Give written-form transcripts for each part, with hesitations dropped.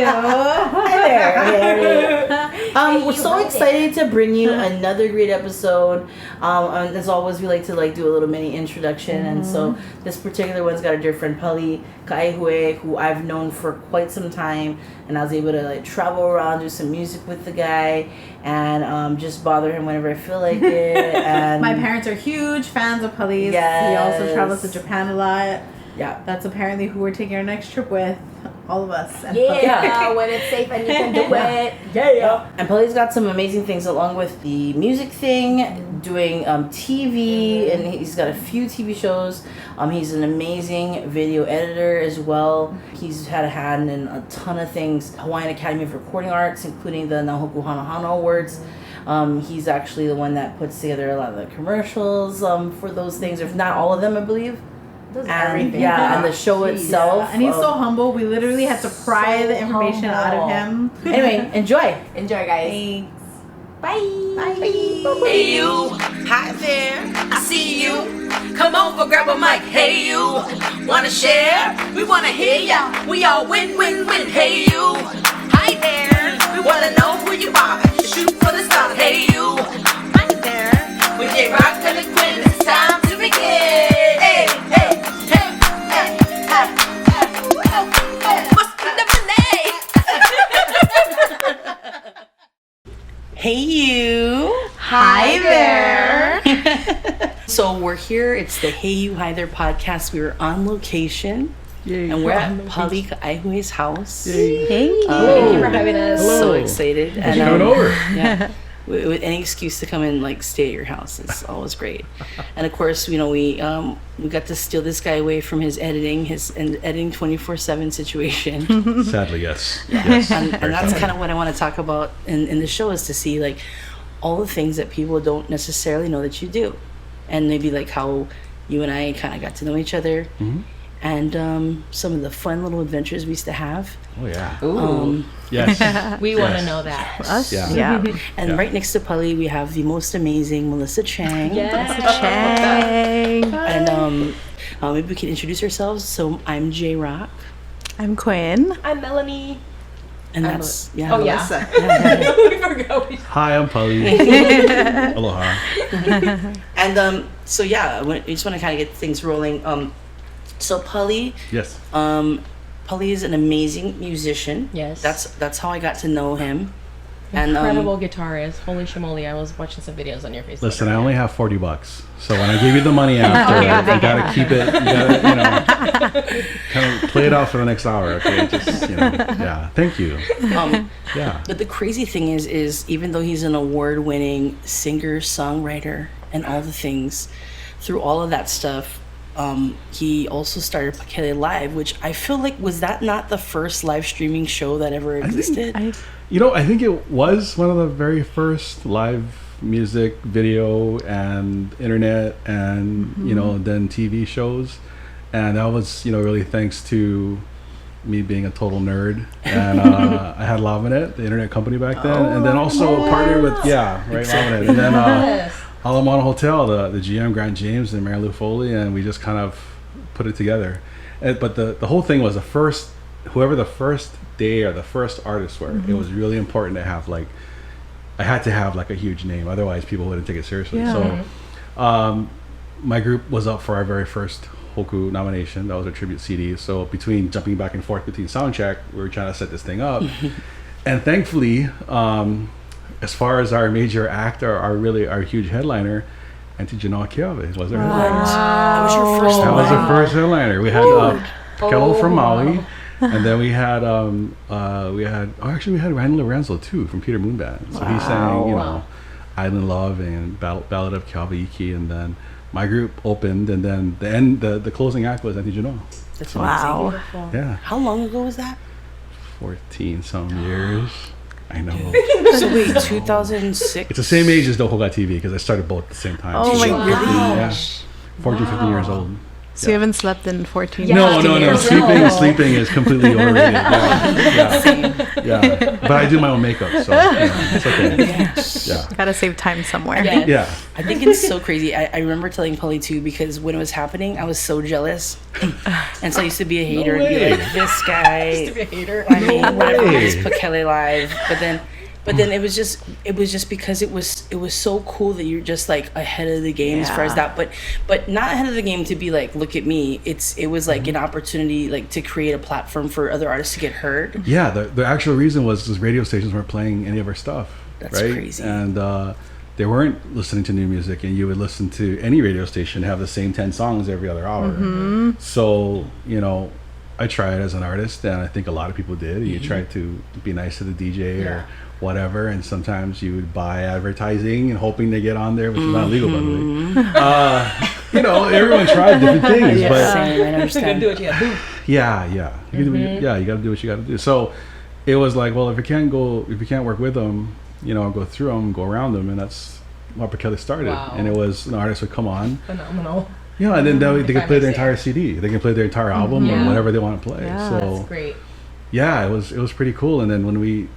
Hi there. We're so excited to bring you another great episode. As always, we like to do a little mini introduction, and so this particular one's got a dear friend, Pali Ka'aihue, who I've known for quite some time, and I was able to travel around, do some music with the guy, and just bother him whenever I feel like it. And my parents are huge fans of Pali's. Yes. He also travels to Japan a lot. Yeah, that's apparently who we're taking our next trip with. All of us. And when it's safe and you can do it. Yeah. And Pali's got some amazing things along with the music thing, doing TV, and he's got a few TV shows. He's an amazing video editor as well. He's had a hand in a ton of things. Hawaiian Academy of Recording Arts, including the Na Hoku Hanohano Awards. He's actually the one that puts together a lot of the commercials for those things, if not all of them, I believe. Everything. And the show itself. Yeah. And he's so humble. We literally had to pry the information out of him. Anyway, enjoy. Enjoy, guys. Thanks. Bye. Bye. Hey you, hi there, I see you. Come over, grab a mic. Hey you, wanna share? We wanna hear ya. We all win, win, win. Hey you, hi there. We wanna know who you are. Shoot for the stars. Hey you, hi there. With J-Rock and the Queen, it's time to begin. Hey, hey, hey, hey, hey, hey. What's the delay? Hey you. Hi there. So we're here. It's the Hey You, Hi There podcast. We were on location. Yay. And we're at Pali Ka'aihue's house. Yay. Thank you for having us. So excited. Thanks for coming over. Yeah. With any excuse to come and stay at your house is always great. And of course, we got to steal this guy away from his editing 24/7 situation. Sadly, yes. Yes. And that's kind of what I want to talk about in the show, is to see all the things that people don't necessarily know that you do, and maybe how you and I kind of got to know each other. Mm-hmm. And some of the fun little adventures we used to have. Oh yeah. Ooh. Yes. We want to know that. Us? Yeah. And right next to Pali, we have the most amazing Melissa Chang. Yes. Chang. And maybe we can introduce ourselves. So I'm J-Rock. I'm Quinn. I'm Melanie. And that's Melissa. We forgot. Hi, I'm Pali. Aloha. And so I just want to kind of get things rolling. So Pali. Yes. Pali is an amazing musician. Yes. That's how I got to know him. Incredible guitarist. Holy shimoly. I was watching some videos on your Facebook. Listen, I only have $40, so when I give you the money after, you gotta keep it. You gotta, kind of play it out for the next hour. Okay, just yeah. Thank you. Yeah. But the crazy thing is even though he's an award-winning singer, songwriter, and all the things, through all of that stuff, he also started Pakele Live, which I feel was that not the first live streaming show that ever existed? I think it was one of the very first live music, video, and internet, and then TV shows, and that was really thanks to me being a total nerd, and I had Lavinet, the internet company back then, and then also partnered with Lavinet, and then Alamana Hotel, the GM Grant James and Mary Lou Foley, and we just kind of put it together. But the whole thing was whoever the first day or the first artists were, it was really important to have I had to have a huge name, otherwise people wouldn't take it seriously. Yeah. So my group was up for our very first Hoku nomination. That was a tribute CD. So between jumping back and forth between soundcheck, we were trying to set this thing up. And thankfully, as far as our major act, our huge headliner, Auntie Genoa Keave was our headliner. That was your first That was our first headliner. We had Pakele from Maui, and then we had Ryan Lorenzo too from Peter Moon Band. So he sang Island Love and Ballad of Keaweiki, and then my group opened, and then the closing act was Auntie Genoa. That's wow. Yeah. How long ago was that? 14 some years. I know. So wait, 2006? It's the same age as Dokoga TV because I started both at the same time. Oh my gosh. really? Yeah. 14, 15 years old. So you haven't slept in 14 No, 15 no. years. Sleeping is completely overrated. Yeah. But I do my own makeup, so it's okay. Yeah. Gotta save time somewhere. Yeah. I think it's so crazy. I remember telling Pali too, because when it was happening, I was so jealous. And so I used to be a hater and be like, this guy. Used to be a hater. I mean, whatever, this Pakele live. But then it was just because it was so cool that you're just like ahead of the game as far as that, but not ahead of the game to be like, look at me. It was like an opportunity like to create a platform for other artists to get heard. Yeah, the actual reason was because radio stations weren't playing any of our stuff. That's right? crazy. And they weren't listening to new music, and you would listen to any radio station have the same 10 songs every other hour. So, I tried as an artist, and I think a lot of people did. You tried to be nice to the DJ or whatever, and sometimes you would buy advertising and hoping to get on there, which is not legal, by the way. Everyone tried different things, but Same, I understand. Do what you gotta do. you got to do what you got to do. So it was like, well, if you can't work with them, go through them, go around them, and that's how Pakele started. Wow. And it was an artist would come on. Phenomenal. Yeah, and then they could play their entire CD. They can play their entire album or whatever they want to play. Yeah, so That's great. yeah, it was pretty cool. And then when we,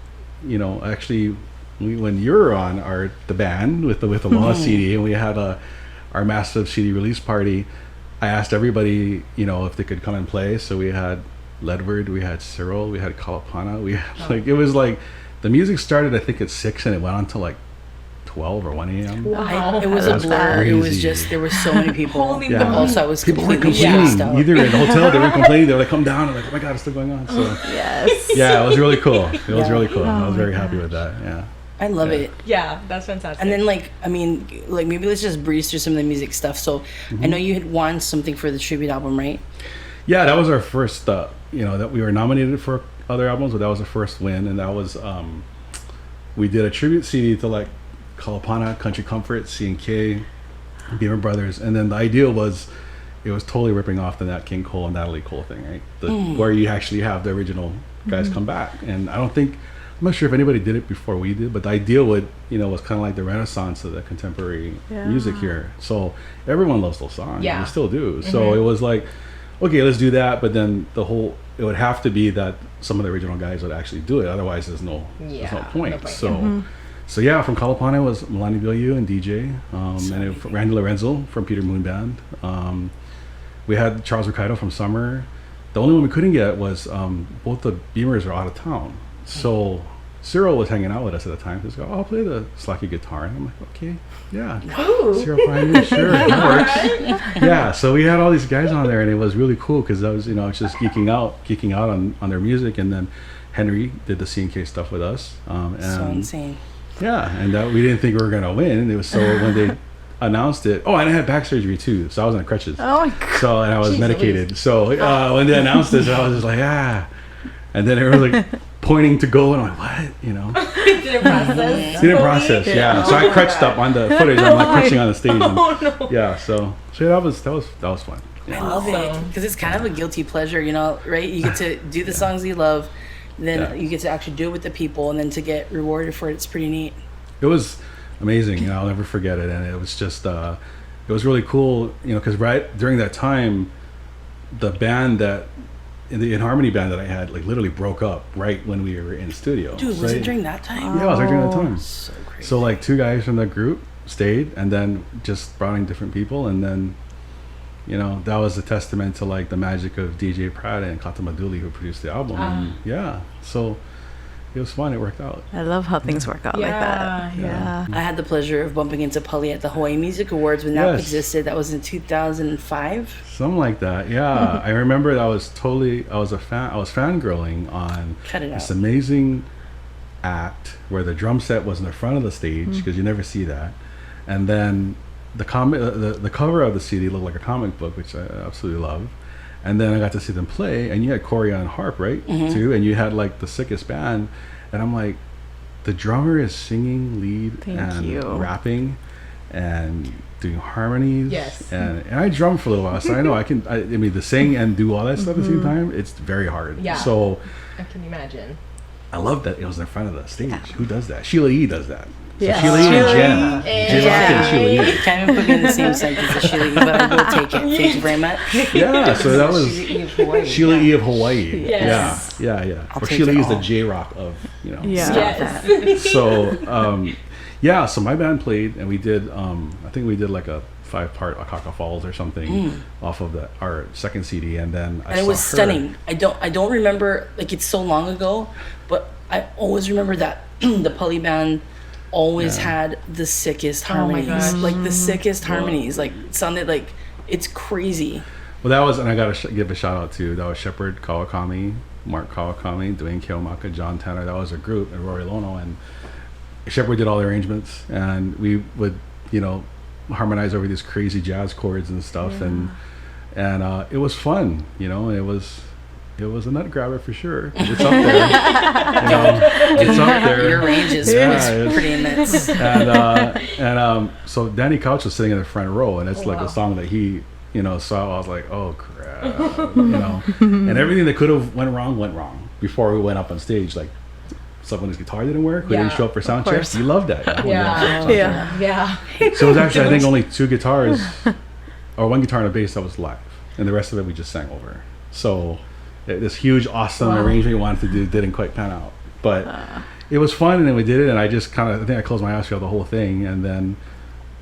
when you were on the band with the Aloha CD, and we had our massive CD release party, I asked everybody, if they could come and play. So we had Ledward, we had Cyril, we had Kalapana. We had, it was like the music started I think at 6 and it went on to like 12 or 1 a.m. Wow. It was a blur. It was Crazy. just, there were so many people. Holy Yeah. But also I was People were completely complaining. stressed out. Either in the hotel, they were complaining. They were like, come down. I'm like, oh my God, it's still going on. So Yes. yeah, it was really cool. It was Yeah. really cool. I was Oh very my happy with that. Yeah. I love Yeah. it. Yeah, that's fantastic. And then maybe let's just breeze through some of the music stuff. So I know you had won something for the tribute album, right? Yeah, that was our first, that we were nominated for other albums, but that was our first win. And that was, we did a tribute CD to like Kalapana, Country Comfort, C&K, Beamer Brothers. And then the idea was, it was totally ripping off the Nat King Cole and Natalie Cole thing, right? Where you actually have the original guys come back. And I'm not sure if anybody did it before we did, but the idea was kind of like the renaissance of the contemporary music here. So everyone loves those songs. Yeah. We still do. So it was like, okay, let's do that. But then it would have to be that some of the original guys would actually do it. Otherwise, there's no point. No point. So yeah, from Kalapana was Milani Bilyeu and DJ, and Randy Lorenzo from Peter Moon Band. We had Charles Ricardo from Summer. The only one we couldn't get was both the Beamers are out of town. So Cyril was hanging out with us at the time. He was like, I'll play the slacky guitar. And I'm like, okay, yeah. Cyril Pioneer, sure, that works. Yeah, so we had all these guys on there, and it was really cool because I was just geeking out on their music. And then Henry did the C&K stuff with us. And So insane. yeah, and we didn't think we were gonna win. It was so when they announced it. Oh, and I had back surgery too, so I was on crutches. Oh my God. So and I was medicated. So when they announced this, I was just like, and then it was like pointing to go, and I'm like, what? Didn't process. Didn't process. Yeah. So I crutched up on the footage. I'm like crutching on the stage. And, no. yeah. So that was fun. I love it because it's kind of a guilty pleasure, right? You get to do the songs you love, then you get to actually do it with the people, and then to get rewarded for it, it's pretty neat. It was amazing. I'll never forget it. And it was just, it was really cool, because right during that time, the band the In Harmony band that I had, like literally broke up right when we were in the studio. Dude, was it during that time? Yeah, it was right during that time. So crazy. So like 2 guys from the group stayed, and then just brought in different people, and then that was a testament to like the magic of DJ Prada and Kata Maduli, who produced the album. And yeah, so it was fun. It worked out. I love how things work out like that. Yeah. I had the pleasure of bumping into Pali at the Hawaii Music Awards when that Yes. existed. That was in 2005. Something like that. Yeah. I remember that I was fangirling on Cut it this out. amazing act where the drum set was in the front of the stage, because you never see that. And then the cover of the CD looked like a comic book, which I absolutely love. And then I got to see them play, and you had Corey on harp, right? Too, and you had like the sickest band. And I'm like, the drummer is singing lead Thank you. rapping and doing harmonies. Yes. And I drummed for a little while, so I know I mean, to sing and do all that stuff at the same time, it's very hard. Yeah. So I can imagine. I love that it was in front of the stage. Who does that? Sheila E. does that. Yeah. Sheila E and Jen. J-Rock and Sheila E. Can't even put me in the same sentence as Sheila E, but I will take it. Thank you very much. Yeah, so that was Sheila E of Hawaii. Sheila E of Hawaii. Yes. Yeah. I'll Or take Sheila it E is the all. J-Rock of, you know. Yeah. Yes. So, so my band played, and we did, I think we did like a 5-part Akaka Falls or something off of our second CD, and then I And it saw was her. stunning. I don't remember, like, it's so long ago, but I always remember that the Pali band always had the sickest harmonies. gosh. Like the sickest harmonies. Like it sounded like it's crazy. Well, that was, and I got to give a shout out to, that was Shepard Kawakami, Mark Kawakami, Dwayne Kiyomaka, John Tanner. That was a group, and Rory Lono, and Shepard did all the arrangements, and we would, harmonize over these crazy jazz chords and stuff, and it was fun, it was a nut grabber for sure. It's up there. It's up there. Your range is it's- pretty nuts. And so Danny Couch was sitting in the front row, and it's like a song that he, saw. I was like, oh crap, and everything that could have went wrong before we went up on stage. Like, someone's guitar didn't work, we didn't show up for sound check. You love that. Yeah. So it was actually, I think, only 2 guitars, or 1 guitar and a bass that was live, and the rest of it we just sang over. So this huge, awesome arrangement we wanted to do didn't quite pan out, but it was fun, and then we did it, and I just I think I closed my eyes throughout the whole thing, and then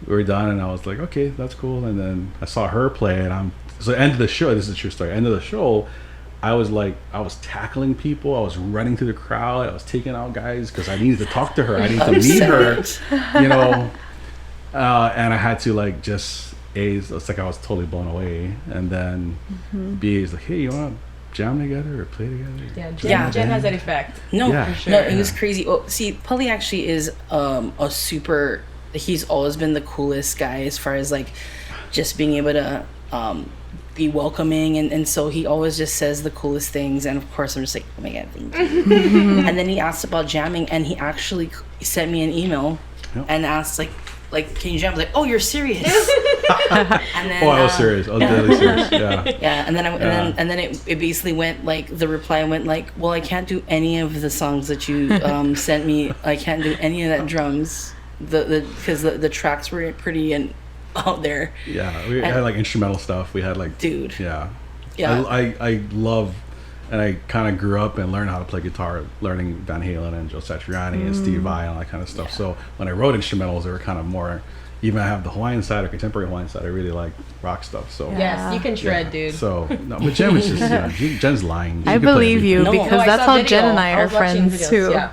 we were done, and I was like, okay, that's cool. And then I saw her play, and so end of the show, this is a true story, end of the show, I was tackling people, I was running through the crowd, I was taking out guys because I needed to talk to her, I needed to meet her, and I had to it's like I was totally blown away. And then B is like, hey, you want to jam together or play together? Yeah, Jen has that effect. No, Yeah. For sure. no, it was crazy. Oh, see, Pali actually is a super. He's always been the coolest guy as far as like just being able to be welcoming, and so he always just says the coolest things. And of course, I'm just like, oh my god, thank you. And then he asked about jamming, and he actually sent me an email and asked like, can you jam? I was like, oh, you're serious? And then, I was serious. I was deadly serious. Yeah. Yeah, and then it basically went like, the reply went like, well, I can't do any of the songs that you sent me. I can't do any of that drums, because the tracks were pretty and out there. Yeah, we had like instrumental stuff. We had like, Dude. Yeah. Yeah. I love, and I kind of grew up and learned how to play guitar, learning Van Halen and Joe Satriani and Steve Vai and all that kind of stuff. So when I wrote instrumentals, they were kind of more, even I have the Hawaiian side or contemporary Hawaiian side, I really like rock stuff. So Yes, you can shred, dude. So no, but Jen was just, Jen's lying. She I could play believe you anything. because I that's saw how video. Jen and I are was watching friends videos, too. Yeah.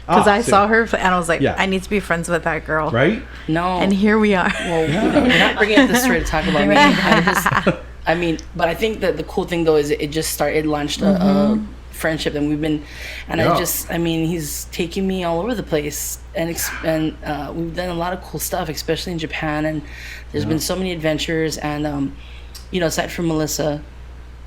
Because I same. saw her and I was like, Yeah. I need to be friends with that girl. Right? No. And here we are. Well, we're not bringing up this story to talk about me. But I think that the cool thing though is it just started, launched a friendship, and we've been, and he's taking me all over the place, and we've done a lot of cool stuff, especially in Japan, and there's been so many adventures, and aside from Melissa,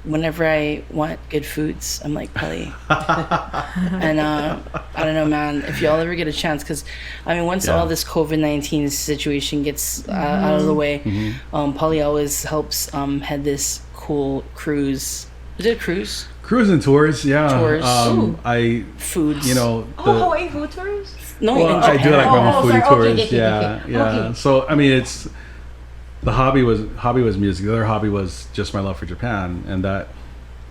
whenever I want good foods, I'm like, Pali. And I don't know, man, if y'all ever get a chance, because once all this COVID-19 situation gets out of the way, Pali always helps head this cool cruise. Is it a cruise? Cruising tours, yeah. Tours. I, Foods. Hawaii food tours? No, well, in I Japan. do like my own sorry. foodie tours. Okay. Yeah. Okay. So it's the hobby was music. The other hobby was just my love for Japan, and that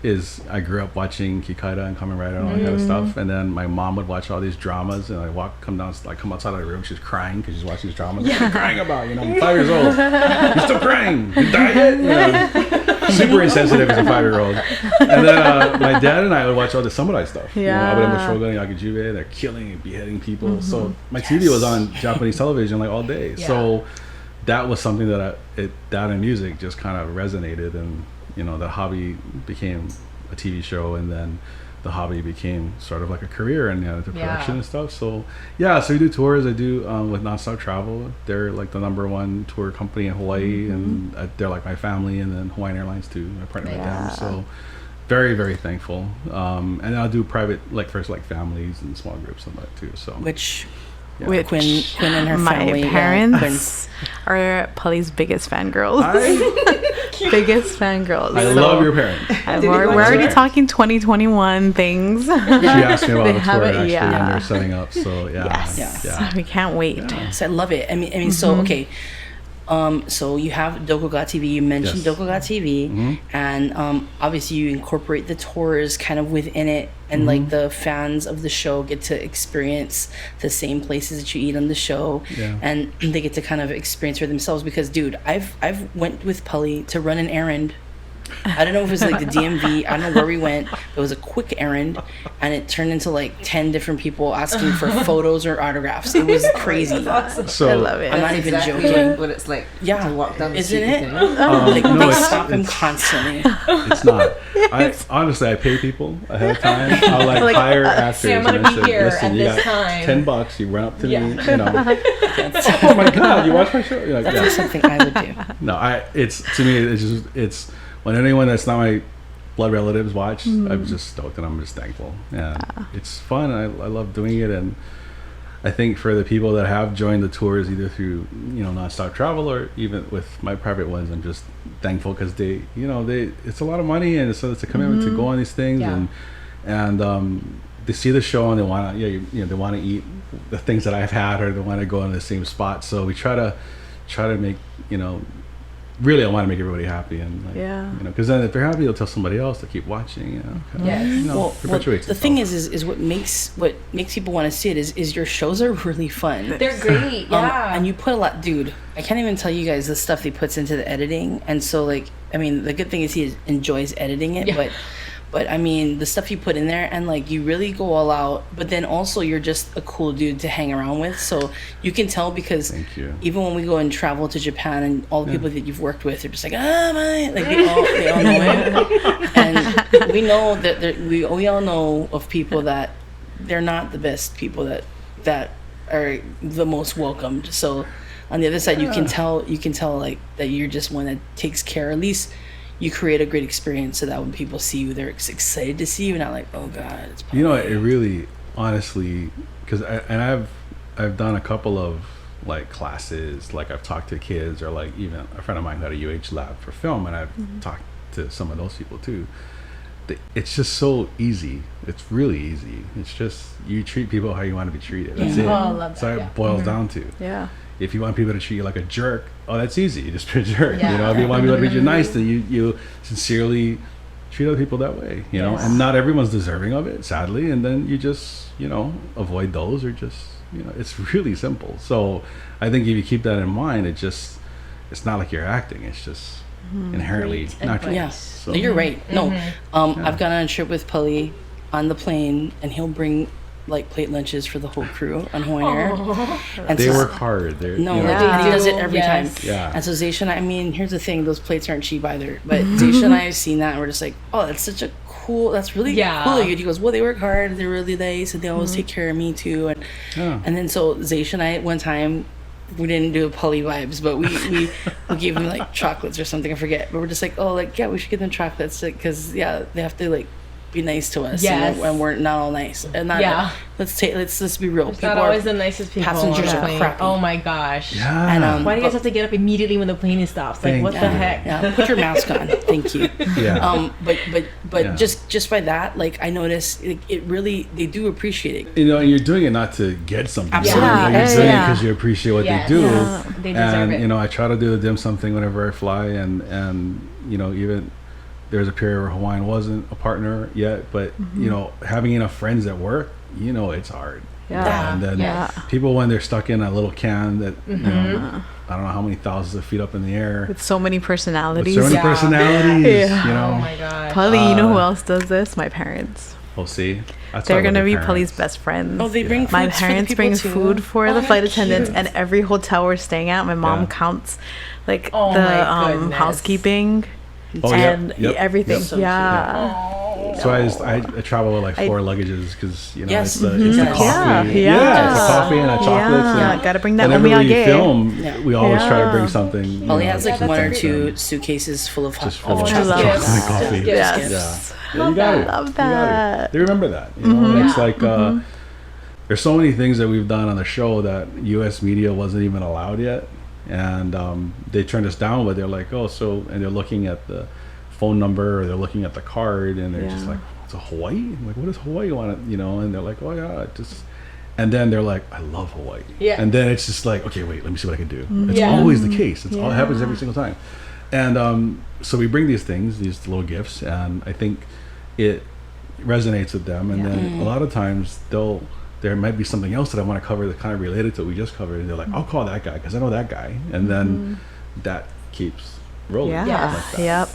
is, I grew up watching Kikaida and Kamen Rider and all that kind of stuff. And then my mom would watch all these dramas, and I come outside of the room, she's crying because she's watching these dramas. What are you crying about? I'm 5 years old. You're still crying. You diet? Super insensitive as a 5-year-old. And then my dad and I would watch all the samurai stuff. Abedemo Shogun and Yakijibe, they're killing and beheading people. So my TV was on Japanese television like all day. Yeah. So that was something that that and music just kind of resonated, and the hobby became a TV show, and then the hobby became sort of like a career, and the production and stuff. So so we do tours. I do with Nonstop Travel. They're like the #1 tour company in Hawaii, and they're like my family. And then Hawaiian Airlines too. I partner with them. So very, very thankful. And I'll do private, for families and small groups and that too. So Which Which Quinn and her my family. parents are Pali's biggest fangirls. biggest fangirls. I love your parents. We're already talking 2021 things. She asked me about They the have tour it, actually, yeah. and they're setting up. So yeah, Yes. yeah. We can't wait. So I love it. I mean, so okay. So you have Dokoga TV. You mentioned Yes. Dokoga TV, and obviously you incorporate the tours kind of within it, and like the fans of the show get to experience the same places that you eat on the show, Yeah. and they get to kind of experience for themselves. Because, dude, I've went with Pali to run an errand. I don't know if it was like the DMV. I don't know where we went. It was a quick errand, and it turned into like 10 different people asking for photos or autographs. It was crazy. So I love it. I'm not even exactly joking. what it's like Yeah, to walk down the isn't street. it? with Like no, they it's- stop him it's- constantly. it's not. Honestly, I pay people ahead of time. I'll like hire actors. I'm gonna and I be said, here listen, at you this got time." $10. You run up to me. You know. Oh my God! You watch my show? You're like, That's yeah. just something I would do. No, it's to me. It's when anyone that's not my blood relatives watch, I'm just stoked and I'm just thankful. Yeah, it's fun. I love doing it, and I think for the people that have joined the tours either through nonstop travel or even with my private ones, I'm just thankful because they it's a lot of money, and so it's a commitment to go on these things, Yeah. and they see the show and they want to they want to eat the things that I've had, or they want to go in the same spot. So we try to make really I want to make everybody happy, and because then if they're happy they'll tell somebody else to keep watching. Yes. Well, perpetuates the thing itself. is what makes people want to see it is your shows are really fun. They're great. Yeah. And you put a lot, dude. I can't even tell you guys the stuff he puts into the editing. And so, like, I mean, the good thing is he enjoys editing it, Yeah. but I mean, the stuff you put in there, and like, you really go all out. But then also, you're just a cool dude to hang around with. So you can tell because Thank you. even when we go and travel to Japan, and all the people that you've worked with are just like, man, like they all know it. And we know that we all know of people that they're not the best people that are the most welcomed. So on the other side, you can tell like that you're just one that takes care. At least you create a great experience so that when people see you, they're excited to see you, not like, oh God, it's Pali. It really, honestly, because I've done a couple of like classes, like I've talked to kids, or like even a friend of mine who had a UH lab for film, and I've talked to some of those people too. It's just so easy. It's really easy. It's just you treat people how you want to be treated. That's it. Oh, I love that, That's how yeah. it boils down to. Yeah. If you want people to treat you like a jerk, that's easy. You just be a jerk. Yeah. If you want people to treat you nice, then you sincerely treat other people that way. And not everyone's deserving of it, sadly. And then you just avoid those, or just it's really simple. So I think if you keep that in mind, it's not like you're acting. It's just inherently Great natural. advice. Yeah, So, no, you're right. No, I've gone on a trip with Pali on the plane, and he'll bring like plate lunches for the whole crew on Hawaiian Air. And they so- work hard. They're, No, you know, and he does it every Yes. time. Yeah. And so Zaysha and I mean, here's the thing: those plates aren't cheap either. But Zaysha and I have seen that, and we're just like, oh, that's such a cool. That's really Yeah. cool. He goes, well, they work hard. They're really nice, and they always take care of me too. And Yeah. and then so Zaysha and I one time. We didn't do Pali vibes, but we gave them like chocolates or something. I forget, but we're just like, oh, like yeah, we should give them chocolates because they have to like be nice to us. Yes. And we're not all nice. And not, Yeah. let's be real. It's not always the nicest people passengers on the are plane. crappy. Oh my gosh. Yeah. And Why do you guys have to get up immediately when the plane stops? Like, Thank what the you. heck? Yeah, put your mask on. Thank you. Yeah. But Yeah. just by that, like I noticed, it really they do appreciate it. And you're doing it not to get something. Absolutely. You're doing it Yeah. because you appreciate what Yes. they do. Yeah. They deserve And it. I try to do the dim sum thing whenever I fly, and even there's a period where Hawaiian wasn't a partner yet, but having enough friends at work, it's hard. Yeah. And then Yeah. people, when they're stuck in a little can that I don't know how many thousands of feet up in the air, With so many with personalities. so many Yeah. personalities, Yeah. Oh my god. Pali, you know who else does this? My parents. We'll see. That's They're all about gonna be your Pali's parents. best friends. Oh, they bring My foods for the parents people bring too. food for the flight attendants, and every hotel we're staying at, my mom Yeah. counts like Oh the my goodness. housekeeping Oh, yep, and yep, everything. yep. So Yeah. So I travel with like 4 luggages because Yes. it's the Yes. coffee, Yeah. it's the coffee and the chocolates. Yeah, and gotta bring that whenever we omiyage. film, Yeah. we always try to Yeah. bring something. Pali has like that's one or great. two suitcases full of hot Just full of I love chocolate that. and coffee. Yes. Yes. Yeah, you got it. Love You got that. it. They remember that. And it's Yeah. like there's so many things that we've done on the show that U.S. media wasn't even allowed yet. and they turned us down, but they're like, oh, so, and they're looking at the phone number or they're looking at the card, and they're just like, it's a Hawaii? I'm like, what does Hawaii want? And they're like, oh yeah, just. And then they're like, I love Hawaii. Yeah. And then it's just like, okay, wait, let me see what I can do. It's always the case. It happens every single time. And so we bring these things, these little gifts, and I think it resonates with them. And then a lot of times there might be something else that I want to cover that kind of related to what we just covered. And they're like, I'll call that guy because I know that guy. And then that keeps rolling. Like that,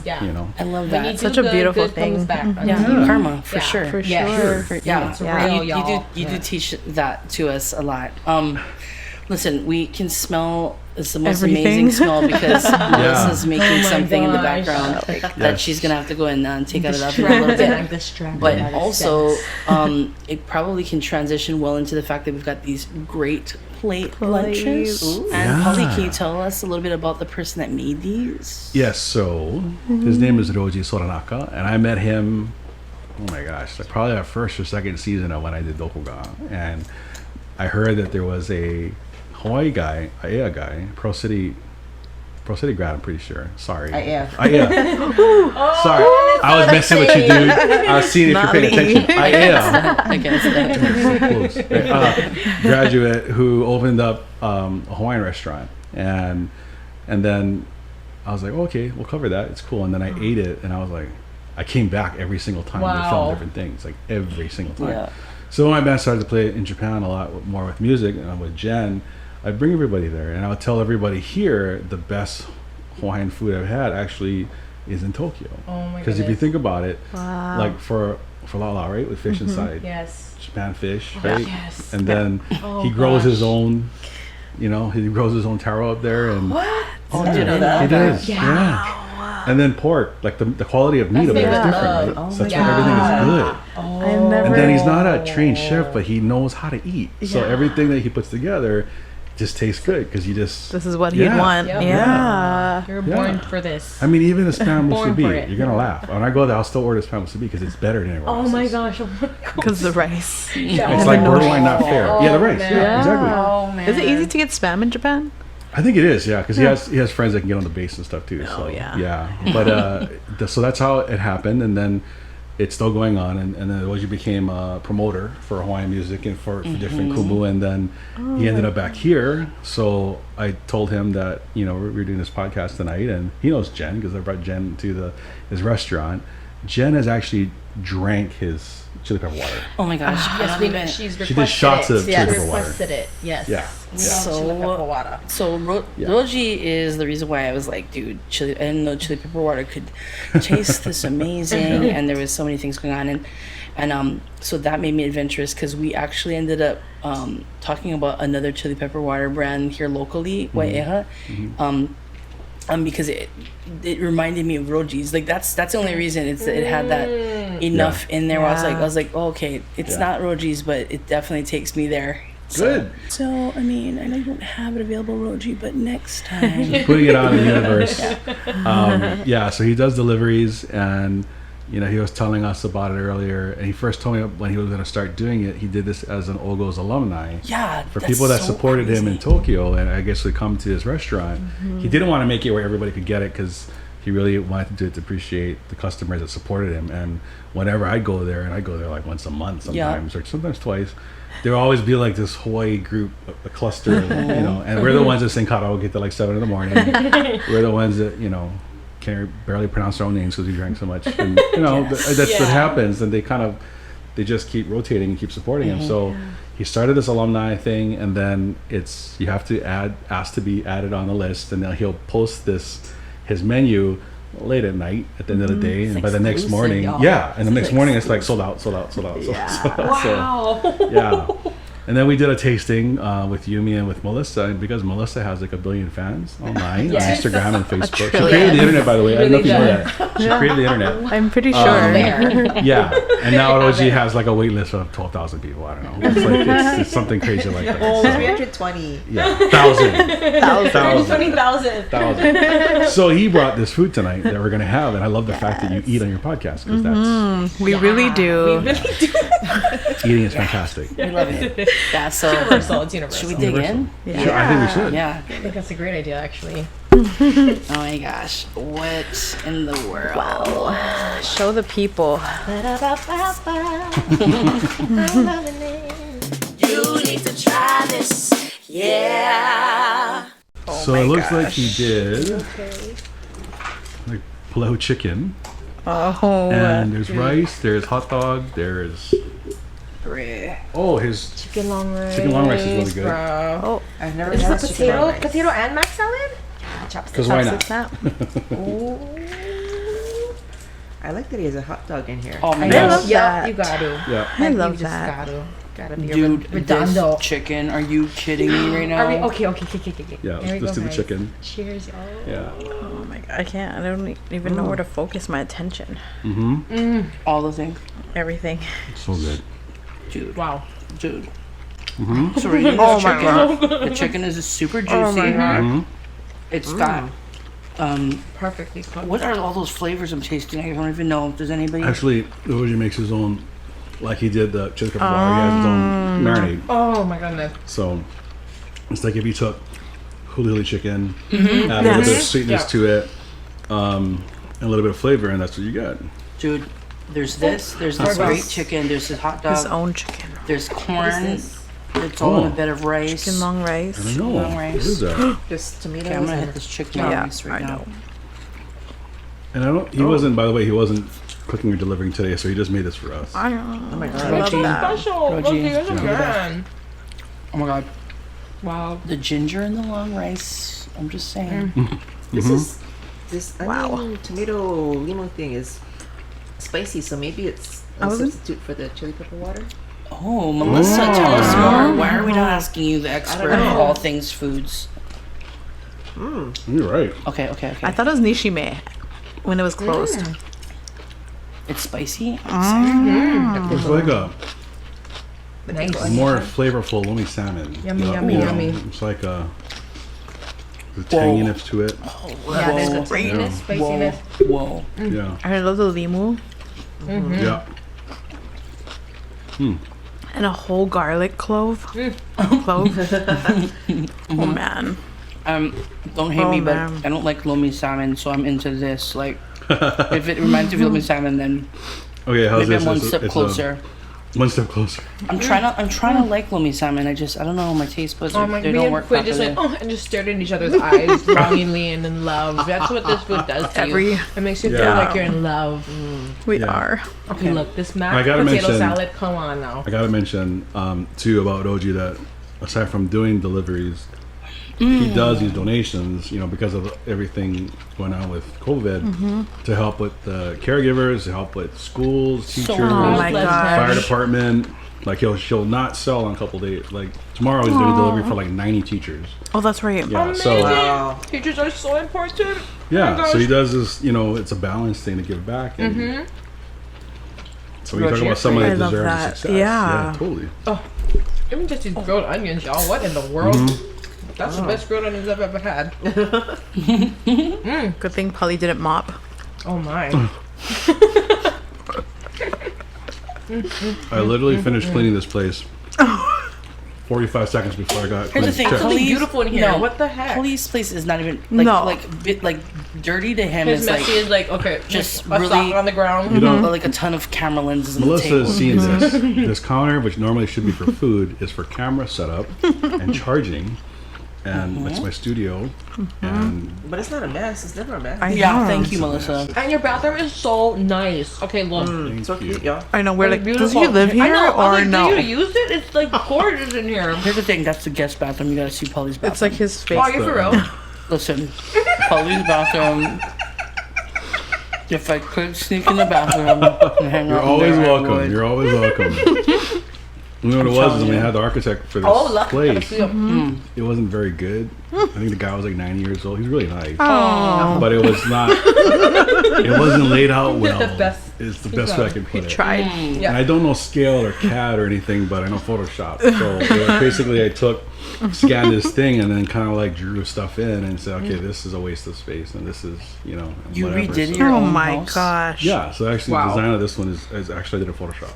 I love that. It's such a beautiful thing. Karma, for sure. For sure. It's real, y'all. You do teach that to us a lot. Listen, we can smell. It's the most amazing smell because Melissa's making something in the background that she's gonna have to go and take out of the oven a little bit. I'm distracted. But also, it probably can transition well into the fact that we've got these great plate lunches. And Pali, can you tell us a little bit about the person that made these? Yes. So his name is Roji Soranaka, and I met him. Oh my gosh, like probably our first or second season of when I did Dokoga, and I heard that there was a Hawaii guy, Aiea guy, Pro City grad, I'm pretty sure. Sorry. Aiea. Sorry. I was messing with you, dude. I was seeing if you're paying attention. Aiea. Graduate who opened up a Hawaiian restaurant. And then I was like, okay, we'll cover that. It's cool. And then I ate it, and I was like, I came back every single time to film different things, like every single time. Yeah. So when my band started to play in Japan a lot more with music and with Jen, I bring everybody there, and I would tell everybody here the best Hawaiian food I've had actually is in Tokyo. Oh my goodness. Because if you think about it, like for lala, right, with fish inside, Japan fish, right, and then he grows his own, he grows his own taro up there, and Oh, do you know that? He does, yeah. And then pork, like the quality of meat of it is different, right? So that's why everything is good. And then he's not a trained chef, but he knows how to eat. So everything that he puts together just tastes good because this is what he'd want. You're born for this. I mean, even a spam musubi, you're gonna laugh. When I go there, I'll still order spam musubi because it's better than everyone else's. Oh my gosh! Because the rice. It's like borderline not fair. The rice. Yeah, exactly. Oh man. Is it easy to get spam in Japan? I think it is, because he has friends that can get on the base and stuff too. But so that's how it happened, and then it's still going on, and then Roji became a promoter for Hawaiian music and for different kumu, and then he ended up back here. So I told him that we're doing this podcast tonight, and he knows Jen because I brought Jen to his restaurant. Jen has actually drank his chili pepper water. Oh my gosh! She's requested she did shots of chili pepper water. Requested it. Yes. Yeah. So Roji is the reason why I was like, dude, I didn't know chili pepper water could taste this amazing, and there was so many things going on, and so that made me adventurous because we actually ended up talking about another chili pepper water brand here locally, Wai'eha. Because it reminded me of Roji's. Like that's the only reason it had that enough in there. Where I was like, oh, okay, it's not Roji's, but it definitely takes me there. Good. So I mean, I know you don't have it available, Roji, but next time. Just putting it out in the universe. So he does deliveries, and he was telling us about it earlier, and he first told me when he was going to start doing it, he did this as an Ogo's alumni. Yeah, for people that supported him in Tokyo, and I guess would come to his restaurant. He didn't want to make it where everybody could get it because he really wanted to do it to appreciate the customers that supported him. And whenever I go there, and I go there like once a month sometimes, or sometimes twice, there will always be like this Hawaii group, a cluster, and we're the ones that sing karaoke till like 7 in the morning. We're the ones that can barely pronounce their own names because we drank so much, and that's what happens, and they just keep rotating and keep supporting him. So he started this alumni thing, and then you have to ask to be added on the list, and then he'll post his menu late at night at the end of the day, and by the next morning morning it's like sold out. Wow. And then we did a tasting with Yumi and with Melissa, and because Melissa has like 1 billion fans online on Instagram and Facebook. She created the internet, by the way. I don't know if you know that. She created the internet. I'm pretty sure. And now Roji has like a wait list of 12,000 people. I don't know. It's like it's something crazy like that. Oh, 320. Yeah, 1,000. 20,000. So he brought this food tonight that we're gonna have, and I love the fact that you eat on your podcast because we really do. Eating is fantastic. We love it. Yeah, so Universal. It's universal. should we dig in? Yeah. Sure, I think we should. Yeah. I think that's a great idea, actually. Oh my gosh. What in the world? Wow. Show the people. You need to try this. Yeah. So it looks like he did like pilau chicken, Oh. and there's rice, there's hot dog, there's his Chicken long rice. chicken long rice is really good. Bro. Oh. I've never Is had this chicken long rice. potato and mac salad? Because why not? Snap. I like that he has a hot dog in here. Oh my I gosh. love that. You got to. Yeah. I love you just that. Gotta be Dude, redondo. this chicken, are you kidding me right now? Are we okay? Yeah, Here we let's go, do the guys. chicken. Cheers, y'all. Yeah. Oh my god. I can't. I don't even know where to focus my attention. All the things. Everything. So good. Dude. Wow. Dude. So we're eating this chicken. The chicken is super juicy. It's got Perfectly cooked. what are all those flavors I'm tasting? I don't even know. Does anybody? Actually, Oji makes his own, like he did the chicken bar. He has his own marinade. Oh my goodness. So it's like if you took Hoola chicken, add a little bit of sweetness to it, and a little bit of flavor, and that's what you got. Dude, there's this great chicken. There's this hot His dog. own chicken. There's corn. It's all in a bed of rice. Chicken long rice. I don't know. Long What rice. is that? Just tomatoes. Okay, I'm gonna hit this chicken Yeah, rice right I now. know. And I don't. He wasn't. By the way, he wasn't cooking or delivering today, so he just made this for us. I Oh my god. love that. Special. Look, Roji. you guys are Yeah. good. Oh my god, Wow. the ginger and the long rice. I'm just saying. This is this Wow. onion tomato limo thing is spicy, so maybe it's a wasn't- substitute for the chili pepper water. Oh, Melissa, tell us more. Why are we not asking you, the expert of know. all things foods? You're right. Okay. I thought it was nishime when it was closed. It's spicy. It's like a Nice. more flavorful lomi salmon. Yummy, You know, yummy, you know, yummy. It's like a the tanginess to it. Yeah, there's a Whoa. sweetness, spiciness. Whoa. Yeah. I love the limu Yeah. and a whole garlic clove. Clove. Oh man. Don't hate me, but man. I don't like lomi salmon, so I'm into this. Like, if it reminds me of lomi salmon, then Okay. How's maybe this? I'm one It's a- step it's a- closer. one step closer. I'm trying to like lomi salmon. I don't know. My taste buds Oh my! they Me don't and work Quinn just properly. went and just stared in each other's eyes, longingly and in love. That's what this food does to Every- you. It makes you feel Yeah. like you're in love. We Yeah. are. Okay, look, this I mashed gotta potato mention- salad. Come on now. I gotta mention too about Oji that aside from doing deliveries, he does these donations. You know, because of everything going on with COVID, to help with the caregivers, to help with schools, teachers, Oh my Bless god. fire department. Like she'll not sell on a couple days. Like tomorrow he's doing a delivery for like 90 teachers. Oh, that's right. Yeah. So Wow. Teachers are so important. yeah. gosh. So he does this. You know, it's a balance thing to give back. And so we talk Roger, about somebody I that love deserves that. success. Yeah. Totally. Even just these grilled onions, y'all. What in the world? That's the best grilled onions I've ever had. Good thing Pali didn't mop. Oh my. I literally finished cleaning this place 45 seconds before I got. Here's the thing, checked. Something Police- beautiful in here. no. What the heck? Police place is not even No. like dirty to him. His It's messy like is like, okay, just a really- sock on the ground. You know, like a ton of camera lenses on Melissa the table. has seen this. This counter, which normally should be for food, is for camera setup and charging. And that's my studio. And But it's not a mess. It's never a mess. Yeah, thank you, Melissa. And your bathroom is so nice. Okay, look. So thank you. cute, y'all. I know. We're like, does Beautiful. he live I here know, I or was like, no? do you use it? It's like gorgeous in here. Here's the thing, that's the guest bathroom. You gotta see Polly's bathroom. It's like his face. Oh, are you for real? Listen, Polly's bathroom. If I could sneak in the bathroom and hang You're out always there, I welcome. would. You're always welcome. You know what it was is when we had the architect for this Oh, look. place. Mm-hmm. It wasn't very good. I think the guy was like 90 years old. He's really nice. Oh, But it was not. It wasn't laid out well. the best. It's the best way I can put it. tried. And I don't know scale or CAD or anything, but I know Photoshop. So basically, I scanned this thing and then kind of like drew stuff in and said, okay, this is a waste of space, and this is, you know, You whatever. redid So- your Oh own my house? gosh. Yeah. So actually, Wow. the design of this one is actually I did a Photoshop.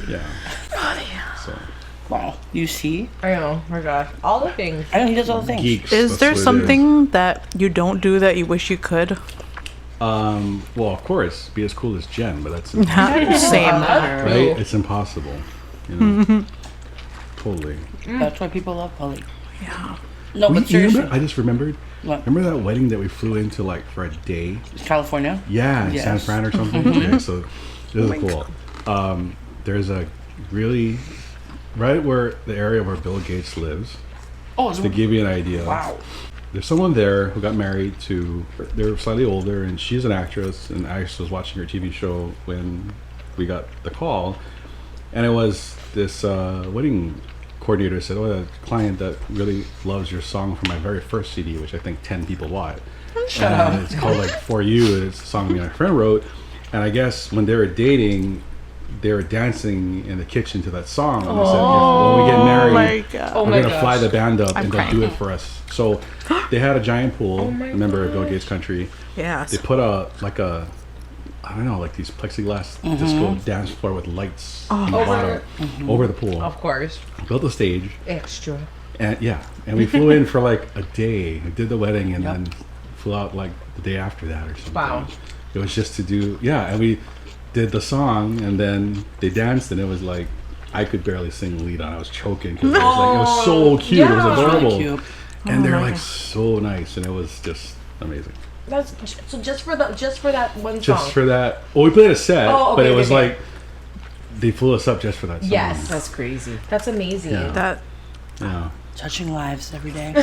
Yeah. So Wow. You see? I know. My gosh. All the things. I know he does all the things. Geeks. Is that's there what it something that you don't do that you wish you could? Well, of course, be as cool as Jen, but that's Same. right. It's impossible. You know? Totally. That's why people love Pali. Yeah. No, but You seriously. remember, I just remembered. What? Remember that wedding that we flew into like for a day? California? Yeah, in Yes. San Fran or something. Yeah, so this is cool. There's a really right where the area where Bill Gates lives. Oh, To give you an idea. wow. There's someone there who got married to. They're slightly older, and she's an actress. And I was watching her TV show when we got the call, and it was this wedding coordinator said, "Oh, a client that really loves your song from my very first CD, which I think 10 people bought. Shut up. It's called like For You. It's a song me and my friend wrote, and I guess when they were dating, they were dancing in the kitchen to that song. And they said, when we get married, my God. Oh we're my gonna gosh. fly the band up I'm and they'll crying. do it for us. So they had a giant pool. Remember Bill Gates country? Yes. They put I don't know, like these plexiglass disco dance floor with lights on the bottom over the pool. Of course. Built a stage, Extra. and and we flew in for like a day. We did the wedding and then flew out like the day after that or something. Wow. It was just to do and we did the song and then they danced and it was like I could barely sing the lead on. I was choking because it was so cute. It was Yeah. adorable. Really cute. And they're like so nice and it was just amazing. That's so just for that one song. Just for that. Well, we played a set, Oh, but okay, it was okay. like they flew us up just for that song. Yes. That's crazy. That's amazing. Yeah. That Yeah. Touching lives every day.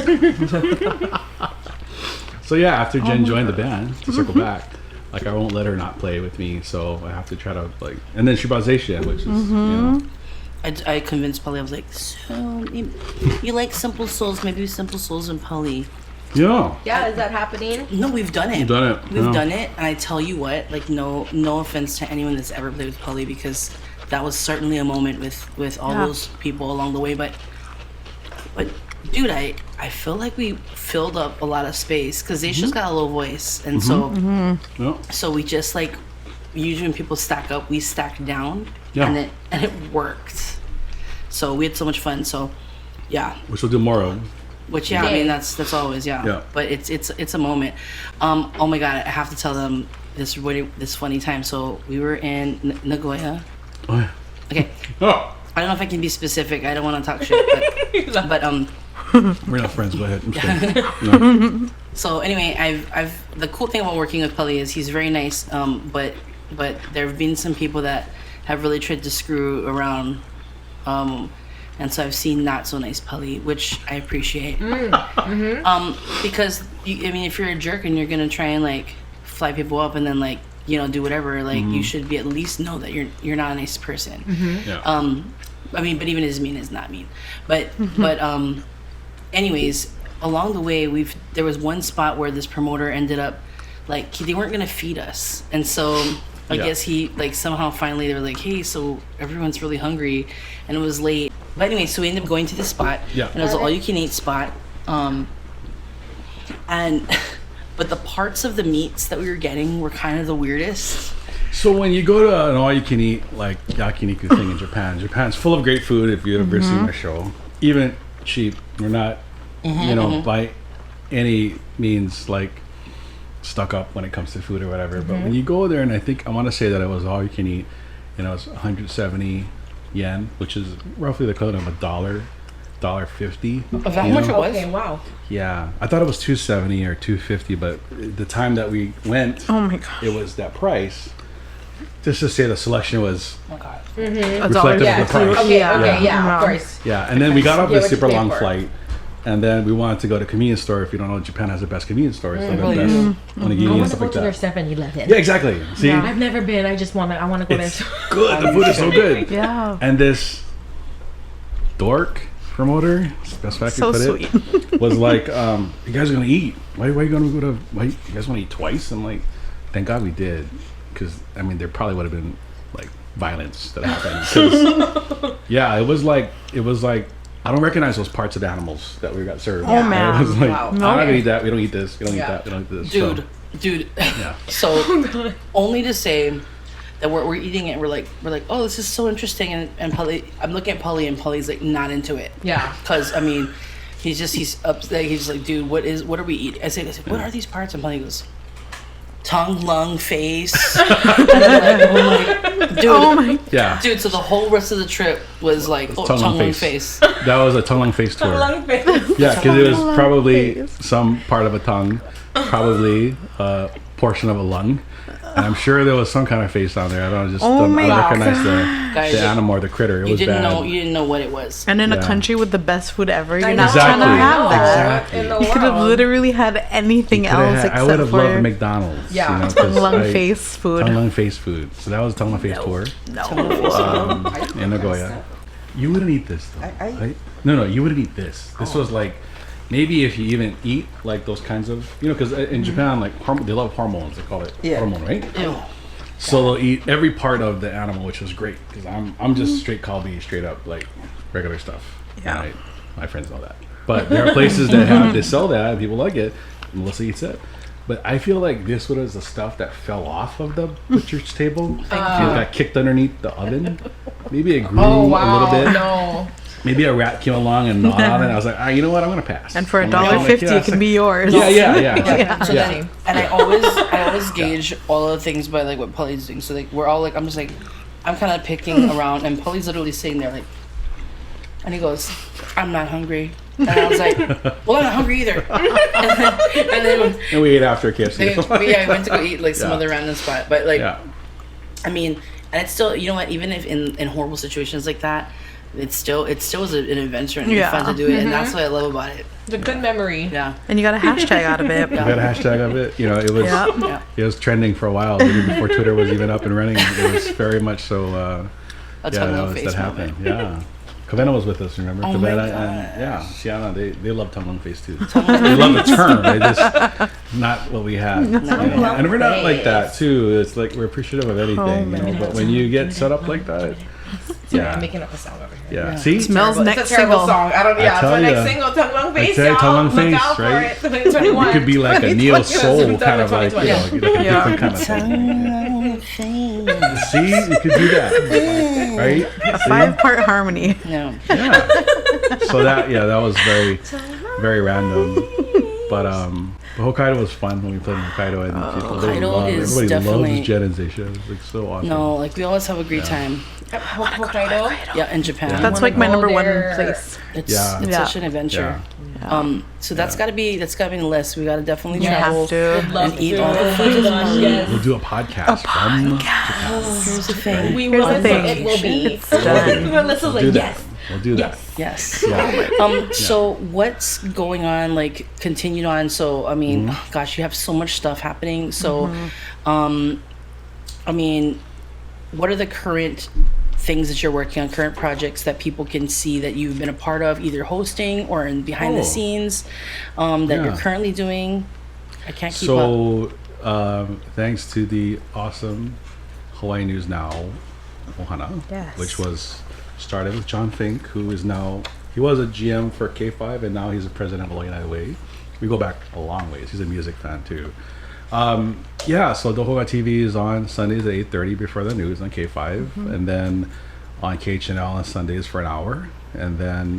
So yeah, after Jen joined the band, to circle back, like I won't let her not play with me, so I have to try to like. And then she brought Zayshan, which is you know, I convinced Pali. I was like, so you like Simple Souls? Maybe Simple Souls and Pali. yeah, Yeah, is that happening? No, we've done it. We've done it, We've yeah. done it, and I tell you what, like no offense to anyone that's ever played with Pali, because that was certainly a moment with all those people along the way. But dude, I feel like we filled up a lot of space because they just got a low voice, and yeah. so we just like usually when people stack up, we stack down, Yeah. and it worked. So we had so much fun. So yeah. Which we'll do more of. Which I mean that's always Yeah. But it's a moment. Oh my god, I have to tell them this funny time. So we were in Nagoya. Oh, yeah. Okay, Oh, I don't know if I can be specific. I don't want to talk shit, but we're not friends. Go ahead. I'm just kidding. No. So anyway, I've the cool thing about working with Pali is he's very nice. But there have been some people that have really tried to screw around. And so I've seen not so nice Pali, which I appreciate. Because if you're a jerk and you're gonna try and like fly people up and then like do whatever, like you should be at least know that you're not a nice person. Yeah. But even as mean is not mean. But anyways, along the way there was one spot where this promoter ended up like they weren't gonna feed us, and so I guess he like somehow finally they were like, hey, so everyone's really hungry, and it was late. But anyway, so we ended up going to this spot, and it was an all-you-can-eat spot. And but the parts of the meats that we were getting were kind of the weirdest. So when you go to an all-you-can-eat like yakiniku thing in Japan's full of great food. If you've ever seen my show, even cheap. We're not, by any means like stuck up when it comes to food or whatever. But when you go there, and I want to say that it was all-you-can-eat, it was 170 yen, which is roughly the equivalent of $1.50. Of how much it was? Okay, wow. Yeah, I thought it was 270 or 250, but the time that we went, oh my god. it was that price. Just to say the selection was Oh god. reflective of the price. Okay, Yeah. of course. Yeah, and then we got off Get this what you super pay long for. flight, and then we wanted to go to a convenience store. If you don't know, Japan has the best convenience stores, like the Really? best I onigiri want and to stuff go like to their that. 7-Eleven. Yeah, exactly. See, I've never been. I want to go there. it's good. The food is so good. Yeah. And this dork promoter, best way I could So put sweet. it, was like, "You guys are gonna eat? Why are you gonna go to? Why you guys want to eat twice?" I'm like, "Thank God we did, because there probably would have been like violence that happened." 'Cause, yeah, it was like I don't recognize those parts of the animals that we got served. Oh, man. It was like, Wow. I'm not gonna eat that. We don't eat this. We don't eat Yeah. that. We don't eat this. Dude. Yeah. So only to say that we're eating it. And we're like, oh, this is so interesting. And Pali, I'm looking at Pali, and Pali's like not into it. Yeah. Because I mean, he's upset. He's like, dude, what are we eating? I said, what are these parts? And Pali goes, tongue, lung, face. And I'm like, oh my, dude. Yeah. Dude, so the whole rest of the trip was like, tongue, lung, face. That was a tongue, lung, face tour. Yeah, because it was probably some part of a tongue, probably a portion of a lung. And I'm sure there was some kind of face on there. I don't recognize the animal or the critter. It was bad. You didn't know what it was. And in a country with the best food ever, you're not Exactly. trying to have that. Exactly. You could have literally had anything else except I would have for loved McDonald's. Yeah. You know, tongue, lung, face food. Tongue, lung, face food. So that was a tongue, lung, face tour in Nagoya. You wouldn't eat this though. No, you wouldn't eat this. This was like, maybe if you even eat like those kinds of, because in Japan, like they love hormones. They call it hormone, right? Ew. So they'll eat every part of the animal, which was great because I'm just straight kalbi, straight up like regular stuff. Yeah. My friends know that. But there are places that they sell that and people like it. Melissa eats it. But I feel like this was the stuff that fell off of the butcher's table. It got kicked underneath the oven. Maybe it grew a little bit. No. Maybe a rat came along and gnawed on it. I was like, you know what? I'm gonna pass. And for I'm like, $1.50, it can be yours. Yeah. So then, and I always gauge all of the things by like what Pali's doing. So like we're all like, I'm just like, I'm kind of picking around, and Pali's literally sitting there like, and he goes, I'm not hungry. And I was like, well, I'm not hungry either. and we ate after KFC. I went to go eat like some other random spot, but like, I mean, and it's still, you know what? Even if in horrible situations like that, it still was an adventure and it'd be fun to do it, and that's what I love about it. It's a good memory. Yeah. And you got a hashtag out of it. You got a hashtag of it. It was trending for a while, even before Twitter was even up and running. It was very much so. That happened. Yeah. Kavena was with us, remember? Oh Kavena and Shiana, they love tongue, lung, face too. They love the term. They just not what we had. And we're not like that too. It's like we're appreciative of anything, But when you get set up like that, I'm making up a song over here. Yeah. See, Smells next it's a terrible single. song. I don't. Yeah, it's my ya. next single, tongue, lung, face. Tongue, lung, face, Look out right? for it. 2021. You could be like a neo soul kind of like, like a different kind of thing. See, you could do that, right? A 5-part harmony. No. Yeah. So that was very, very random. But Hokkaido was fun when we played in Hokkaido, and everybody loves Jet and Seisha. It's like so awesome. No, like we always have a great time. Hokkaido. Yeah, in Japan. Yeah. That's like my number one place. It's such an adventure. Yeah. So that's gotta be on the list. We gotta definitely have travel to. and eat all the food. We'll do a podcast. From Japan. Here's the thing. We will. It will be. Melissa's like, yes. We'll do that. Yes. Yeah. So what's going on? Like continued on. So I mean, gosh, you have so much stuff happening. So, I mean, what are the current things that you're working on, current projects that people can see that you've been a part of, either hosting or in behind the scenes, that you're currently doing? I can't keep up. So, thanks to the awesome Hawaii News Now Ohana, which was started with John Fink, who is now, he was a GM for K5 and now he's a president of Hawaii. We go back a long ways. He's a music fan too. So Dokoga TV is on Sundays at 8:30 before the news on K5, and then on KHNL on Sundays for an hour. And then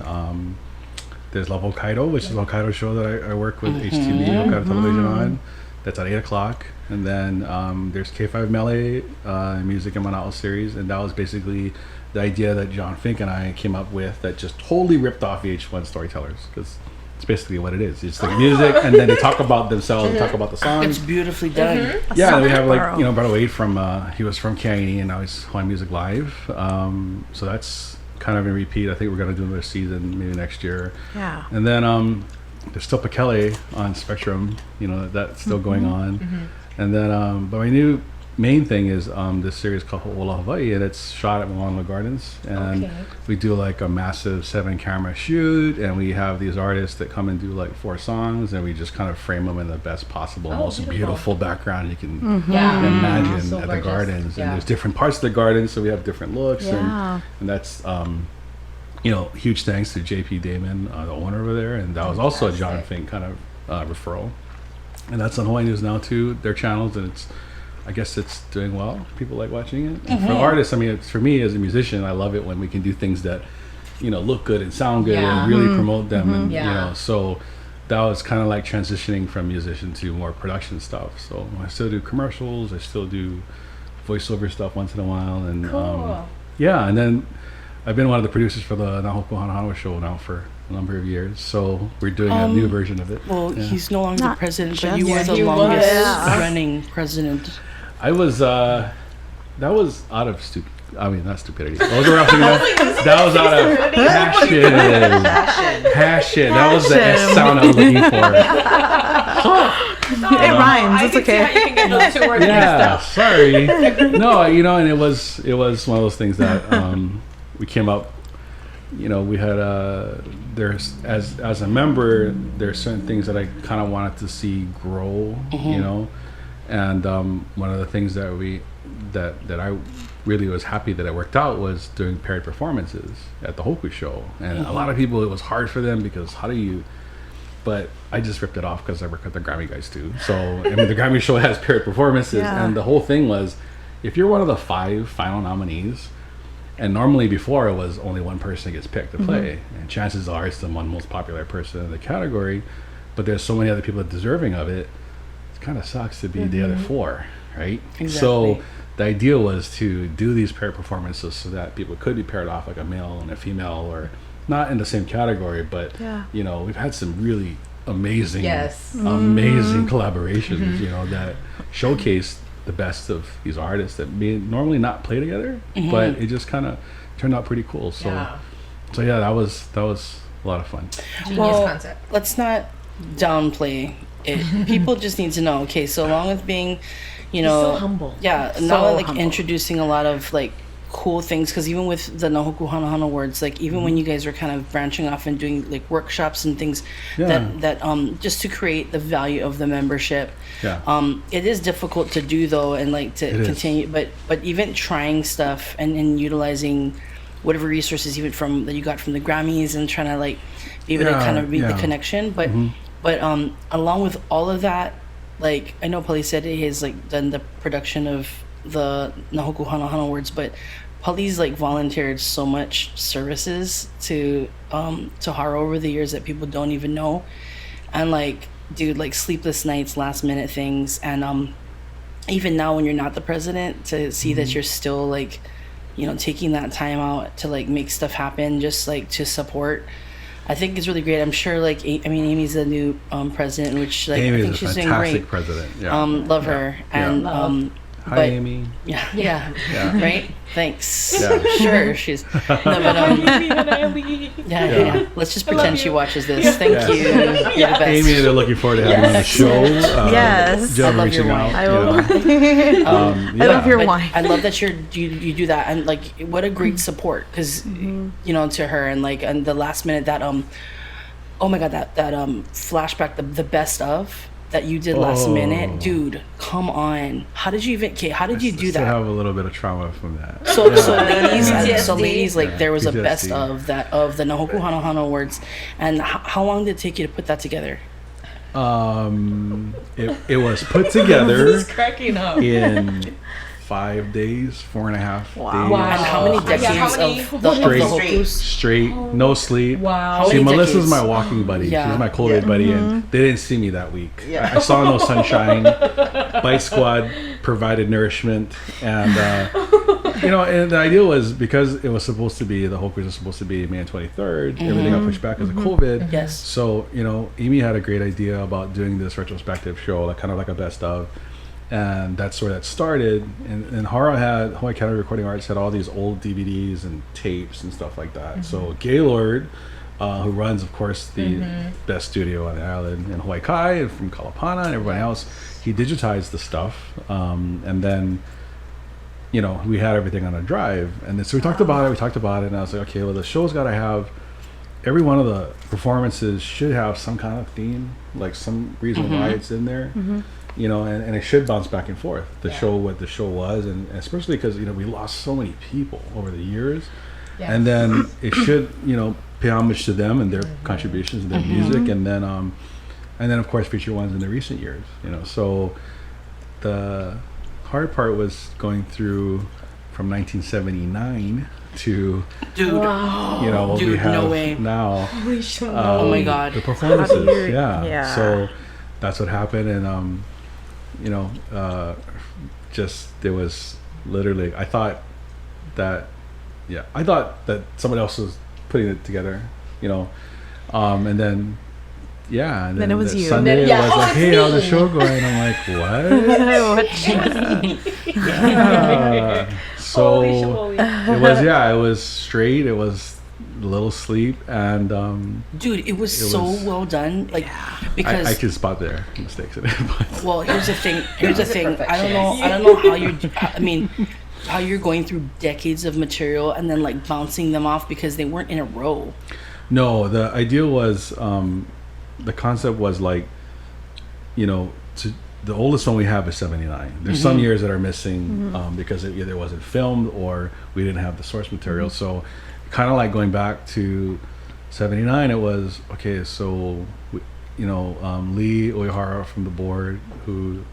there's Love Hokkaido, which is a Hokkaido show that I work with HTV, Hokkaido Television on. That's at 8 o'clock. And then there's K5 Mele, Music and Moanalua series, and that was basically the idea that John Fink and I came up with that just totally ripped off VH1 storytellers, because it's basically what it is. It's like music, and then they talk about themselves and talk about the songs. It's beautifully done. Yeah, we have like, Brother Wade from, he was from K5 and now he's Hawaiian Music Live. So that's kind of in repeat. I think we're going to do another season maybe next year. Yeah. And then there's still Pakele on Spectrum, that's still going on. And then, but my new main thing is this series called Hoola Hawai'i, and it's shot at Moanalua Gardens, and we do like a massive 7-camera shoot, and we have these artists that come and do like 4 songs, and we just kind of frame them in the best possible, most beautiful background you can imagine at the gardens. And there's different parts of the garden, so we have different looks, and that's huge thanks to JP Damon, the owner over there, and that was also a John Fink kind of referral. And that's on Hawaii News Now too, their channels, and it's I guess it's doing well. People like watching it. And for artists, I mean, for me as a musician, I love it when we can do things that, you know, look good and sound good and really promote them. And, you know, so that was kind of like transitioning from musician to more production stuff. So I still do commercials. I still do voiceover stuff once in a while. And yeah, and then I've been one of the producers for the Na Hoku Hanohano show now for a number of years. So we're doing a new version of it. Well, he's no longer the president, but you were the longest running president. I was, that was out of not stupidity. What was the wrong thing? That was out of passion. Passion. That was the S sound I was looking for. It rhymes. It's okay. How you can get those 2 words Yeah, sorry. No, you know, and it was one of those things that we came up. You know, we had there's as a member, there's certain things that I kind of wanted to see grow. You know, and one of the things that I really was happy that it worked out was doing paired performances at the Hoku show. And a lot of people, it was hard for them because but I just ripped it off because I work with the Grammy guys too. So I mean, the Grammy show has paired performances, and the whole thing was, if you're one of the 5 final nominees, and normally before it was only one person gets picked to play, and chances are it's the one most popular person in the category, but there's so many other people deserving of it. It kind of sucks to be the other 4, right? Exactly. So the idea was to do these paired performances so that people could be paired off, like a male and a female, or not in the same category, but you know, we've had some really amazing collaborations, you know, that showcase the best of these artists that may normally not play together, but it just kind of turned out pretty cool. So yeah, that was a lot of fun. Genius concept. Let's not downplay it. People just need to know. Okay, so along with being, you know, so humble. Yeah, So not like humble. introducing a lot of like cool things, because even with the Na Hoku Hanohano Awards, like even when you guys were kind of branching off and doing like workshops and things that just to create the value of the membership. It is difficult to do though, and like to continue, but even trying stuff and utilizing whatever resources even from that you got from the Grammys and trying to like be able to kind of read the connection, but along with all of that, like I know Pali said he has like done the production of the Na Hoku Hanohano Awards, but Pali's like volunteered so much services to Haro over the years that people don't even know, and like dude, like sleepless nights, last minute things, and even now when you're not the president, to see that you're still like, you know, taking that time out to like make stuff happen, just like to support, I think it's really great. I'm sure like I mean Amy's the new president, which like Amy I think is a she's doing fantastic great. president. Love her, and Hi, Amy. Yeah. Right? Thanks. Yeah. Sure, she's... No, but, yeah. Let's just pretend she watches this. Thank you. You're the best. Amy, they're looking forward to having you on the show. Yes. I love your wine. I will. I love your wine. I love that you do that, and like what a great support, because you know, to her, and like and the last minute that oh my god, that flashback, the best of that you did last minute, dude, come on, how did you do that? I have a little bit of trauma from that. So ladies, like there was a best of that of the Na Hoku Hanohano Awards, and how long did it take you to put that together? It was put together This is cracking up. in 5 days, 4.5 days. And how many decades of the Hokus? Straight, no sleep. Wow. See, many Melissa's decades? my walking buddy. Yeah. She's my COVID buddy, and they didn't see me that week. I saw no sunshine. Bike Squad provided nourishment, and you know, and the idea was, because it was supposed to be, the Hokus was supposed to be May 23rd. Everything got pushed back because of COVID. Yes. So you know, Amy had a great idea about doing this retrospective show, like kind of like a best of. And that's where that started. And Hawaii County Recording Arts had all these old DVDs and tapes and stuff like that. So Gaylord, who runs, of course, the best studio on the island in Hawaii Kai, and from Kalapana and everyone else, he digitized the stuff. And then, you know, we had everything on a drive. And then, so we talked about it, and I was like, okay, well, the show's got to have, every one of the performances should have some kind of theme, like some reason why it's in there. You know, and it should bounce back and forth to show what the show was, and especially because, you know, we lost so many people over the years, and then it should, you know, pay homage to them and their contributions and their music, and then of course feature ones in the recent years, you know. So the hard part was going through from 1979 to Dude. you know what we Dude, have no way. now. Oh my God. The performances, yeah. Yeah. So that's what happened, and you know, just there was literally. I thought that somebody else was putting it together, you know, and then. Yeah, and Then it was that you. Sunday Yeah. it was Oh, like, it's hey, me. how's the show going? I'm like, what? Yeah. So it was straight. It was a little sleep, and Dude, it was It so was- well done. Like, because I can spot their mistakes in it. But well, here's the thing. Here's the thing. I don't know how you're. I mean, how you're going through decades of material and then like bouncing them off because they weren't in a row. no, the idea was the concept was like, you know, the oldest one we have is 79. There's some years that are missing because it either wasn't filmed or we didn't have the source material. So kind of like going back to 79, it was okay. So you know, Lee Oihara from the board, who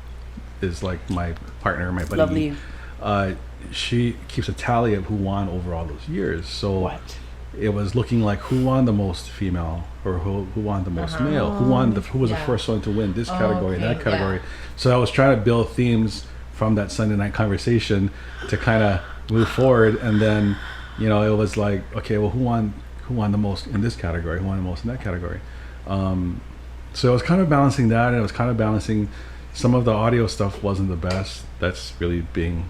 is like my partner, my buddy. Lovely. She keeps a tally of who won over all those years. So What? it was looking like who won the most female or who won the most male, who was the first one to win this category, that category. So I was trying to build themes from that Sunday night conversation to kind of move forward, and then you know it was like, okay, well, who won the most in this category, who won the most in that category. So I was kind of balancing that, and it was kind of balancing some of the audio stuff wasn't the best. That's really being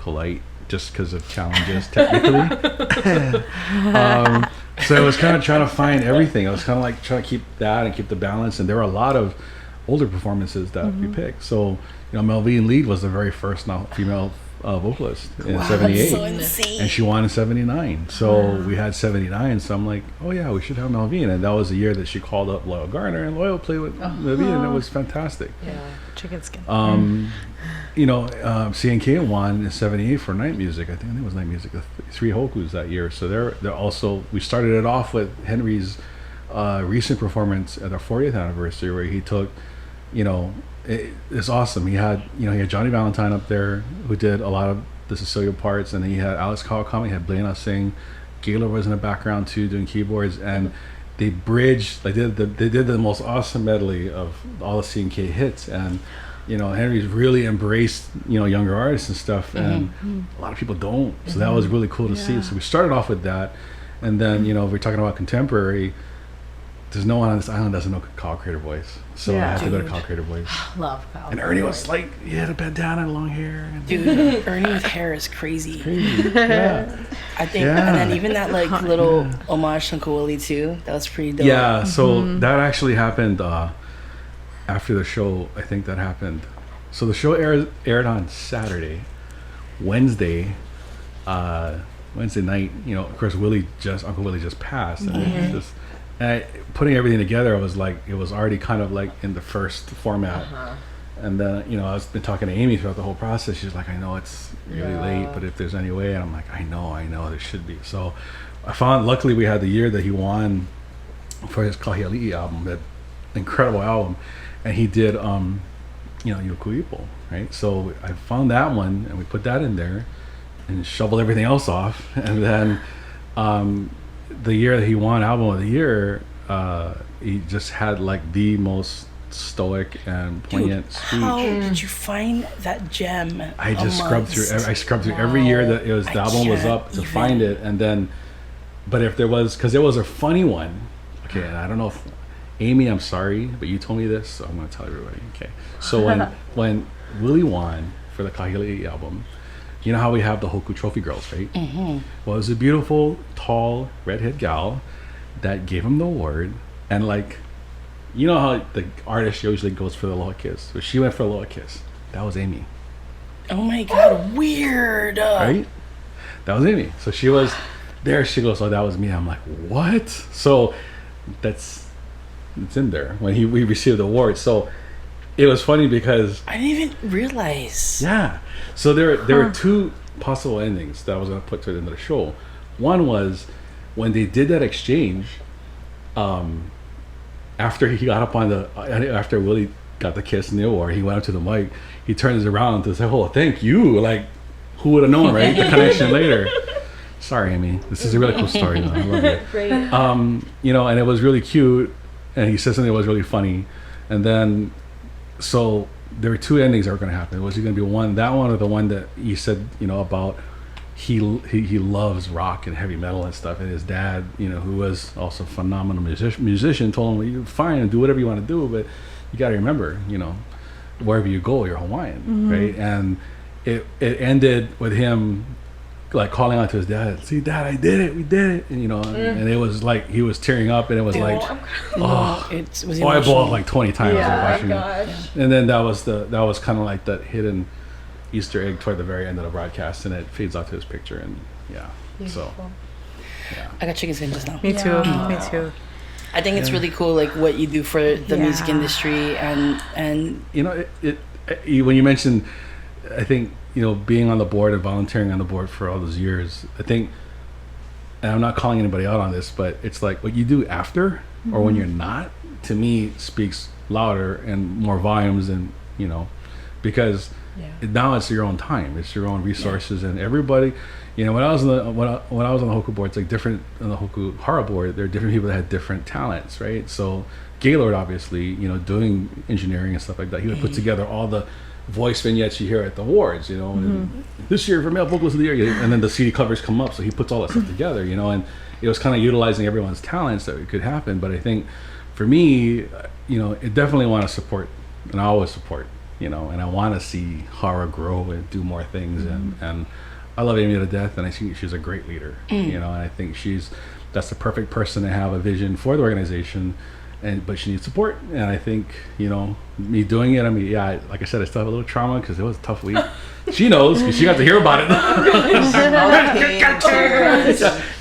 polite, just because of challenges technically. So I was kind of trying to find everything. I was kind of like trying to keep that and keep the balance, and there were a lot of older performances that we picked. So you know, Melvine Lead was the very first female vocalist in '78, so insane. and she won in '79. So we had '79. So I'm like, oh yeah, we should have Melvine, and that was the year that she called up Loyal Garner, and Loyal played with Melvine, and it was fantastic. Chicken skin. You know, CNK won in '78 for night music. I think it was night music. The 3 Hokus that year. So they're also, we started it off with Henry's recent performance at our 40th anniversary, where he took, you know, it's awesome. He had Johnny Valentine up there who did a lot of the Cecilia parts, and then he had Alex Kawakami, he had Blaina sing. Gaylor was in the background too, doing keyboards, and they bridged. They did the most awesome medley of all the CNK hits, and you know, Henry's really embraced, you know, younger artists and stuff, and a lot of people don't. So that was really cool to see. So we started off with that, and then, you know, if we're talking about contemporary, there's no one on this island that doesn't know Kyle Creator Voice. So I had to go to Kyle Creator Voice. Love Kyle. And Ernie was like, he had a bandana and long hair. And Dude, Ernie with hair is crazy. yeah. I think, Yeah. and then even that like little homage to Uncle Willie too. That was pretty dope. Yeah, so that actually happened after the show. I think that happened. So the show aired on Saturday. Wednesday night, you know, of course, Uncle Willie just passed, and it was just, and putting everything together, I was like, it was already kind of like in the first format. And then, you know, I've been talking to Amy throughout the whole process. She's like, I know it's really late, but if there's any way, and I'm like, I know there should be. So I found, luckily we had the year that he won for his Kahiali'i album, that incredible album, and he did you know, Yokuipo, right? So I found that one, and we put that in there and shoveled everything else off. And then the year that he won album of the year, he just had like the most stoic and poignant speech. How did you find that gem? I just scrubbed through every year that the album was up to find it. And then, but if there was, because there was a funny one, okay, and I don't know if Amy, I'm sorry, but you told me this, so I'm going to tell everybody. Okay, so when Willie won for the Kahili'i album, you know how we have the Hoku Trophy girls, right? Well, it was a beautiful, tall, redhead gal that gave him the award, and like, you know how the artist usually goes for the aloha kiss, so she went for a aloha kiss. That was Amy. Oh my god, weird. Right? That was Amy. So she was there. She goes, "Oh, that was me." I'm like, "What?" So it's in there when we received the award. So it was funny because I didn't even realize. Yeah. So there were two possible endings that I was going to put to the end of the show. One was when they did that exchange. After he got up on after Willie got the kiss and the award. He went up to the mic. He turns around to say, "Oh, thank you." Like, who would have known, right? The connection later. Sorry, Amy. This is a really cool story, though. I love it. Great. You know, and it was really cute. And he said something that was really funny. And then, so there were two endings that were going to happen. Was he going to be that one or the one that he said, you know, about he loves rock and heavy metal and stuff. And his dad, you know, who was also a phenomenal musician, told him, well, you're fine and do whatever you want to do, but you got to remember, you know, wherever you go, you're Hawaiian, right? And it ended with him like calling out to his dad, "See, Dad, I did it, we did it," and you know, and it was like he was tearing up, and it was like, It was I bawled like 20 times watching gosh. it. And then that was kind of like that hidden Easter egg toward the very end of the broadcast, and it fades out to his picture, and so I got chicken skin just now. Me too. Me too. I think it's really cool, like what you do for the music industry, and you know, when you mentioned, I think, you know, being on the board and volunteering on the board for all those years, I think, and I'm not calling anybody out on this, but it's like what you do after or when you're not, to me, speaks louder and more volumes, and you know, because now it's your own time, it's your own resources, and everybody, you know, when I was on the when I was on the Hoku board, it's like different on the Hoku Hara board. There are different people that had different talents, right? So Gaylord, obviously, you know, doing engineering and stuff like that, he would put together all the voice vignettes you hear at the awards, you know, and this year for male vocalist of the year, and then the CD covers come up, so he puts all that stuff together, you know, and it was kind of utilizing everyone's talents that it could happen. But I think for me, you know, I definitely want to support, and I always support, you know, and I want to see Hara grow and do more things, and I love Amy to death, and I think she's a great leader, you know, and I think that's the perfect person to have a vision for the organization. But she needs support, and I think, you know, me doing it, I mean, like I said, I still have a little trauma because it was a tough week. She knows because she got to hear about it.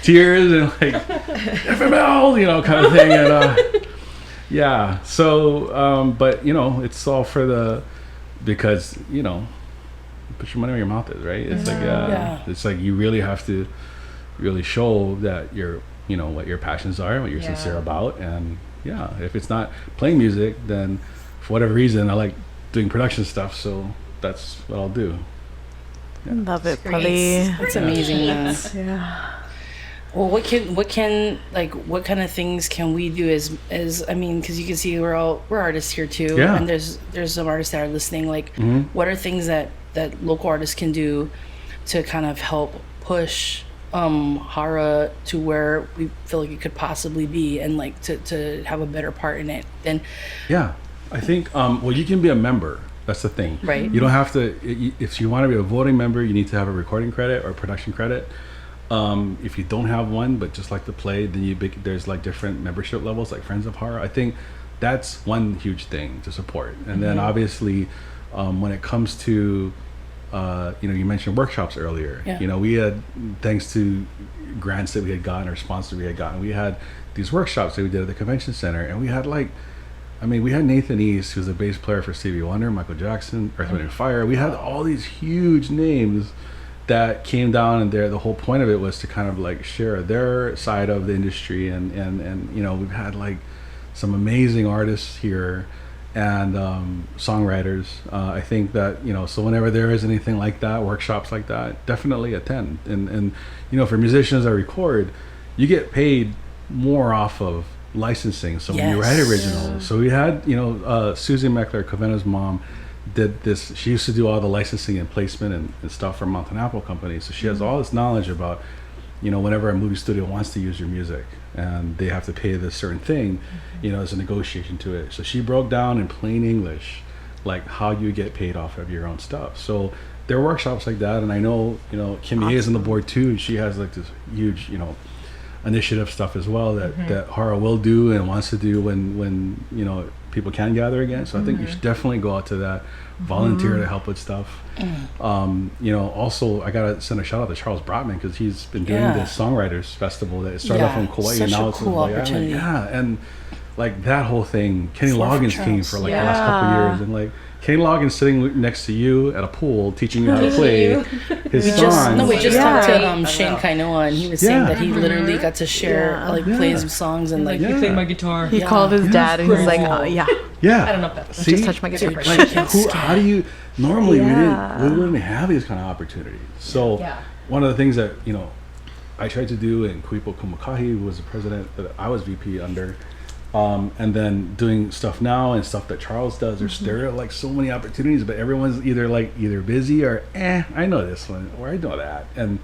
Tears and like FML, you know, kind of thing, and so but you know, it's all because you know, put your money where your mouth is, right? It's it's like you really have to really show that you're, you know, what your passions are, what you're sincere about, and if it's not playing music, then for whatever reason, I like doing production stuff, so that's what I'll do. Love it, Pali. That's amazing. Yeah. Well, what kind of things can we do as I mean, because you can see we're artists here too, and there's some artists that are listening. Like, what are things that local artists can do to kind of help push Hara to where we feel like it could possibly be, and like to have a better part in it? Then I think well, you can be a member. That's the thing, right? You don't have to. If you want to be a voting member, you need to have a recording credit or a production credit. If you don't have one but just like to play, then there's like different membership levels, like Friends of Hara. I think that's one huge thing to support. And then obviously when it comes to you know, you mentioned workshops earlier. You know, we had, thanks to grants that we had gotten or sponsors we had gotten, we had these workshops that we did at the convention center, and we had we had Nathan East, who's a bass player for Stevie Wonder, Michael Jackson, Earth, Wind & Fire. We had all these huge names that came down, and the whole point of it was to kind of like share their side of the industry, and you know, we've had like some amazing artists here and songwriters. I think that, you know, so whenever there is anything like that, workshops like that, definitely attend. And you know, for musicians that record, you get paid more off of licensing. So when you write originals, so we had, you know, Susie Meckler, Covena's mom, did this. She used to do all the licensing and placement and stuff for Mountain Apple Company, so she has all this knowledge about, you know, whenever a movie studio wants to use your music and they have to pay this certain thing, you know, as a negotiation to it. So she broke down in plain English like how you get paid off of your own stuff. So there are workshops like that, and I know, you know, Kimmy is on the board too, and she has like this huge, you know, initiative stuff as well that Hara will do and wants to do when you know, people can gather again. So I think you should definitely go out to that, volunteer to help with stuff. You know, also I gotta send a shout out to Charles Brotman, because he's been doing this songwriters festival that started off in Kauai and now it's in Hawaii Island. And like that whole thing, Kenny Loggins came for like the last couple of years, and like Kane Logan's sitting next to you at a pool teaching you how to play his songs. We just talked to Shane Kainoa, and he was saying that he literally got to share, play his songs and You play my guitar. He called his dad and he's like, oh, yeah. Yeah. I don't know if that's... See? Just touch my guitar. Like, how do you... Normally, we wouldn't have these kind of opportunities. So one of the things that, I tried to do in Kuipo Kumakahi, who was the president that I was VP under, and then doing stuff now and stuff that Charles does. There are like so many opportunities, but everyone's either busy or I know this one or I know that, and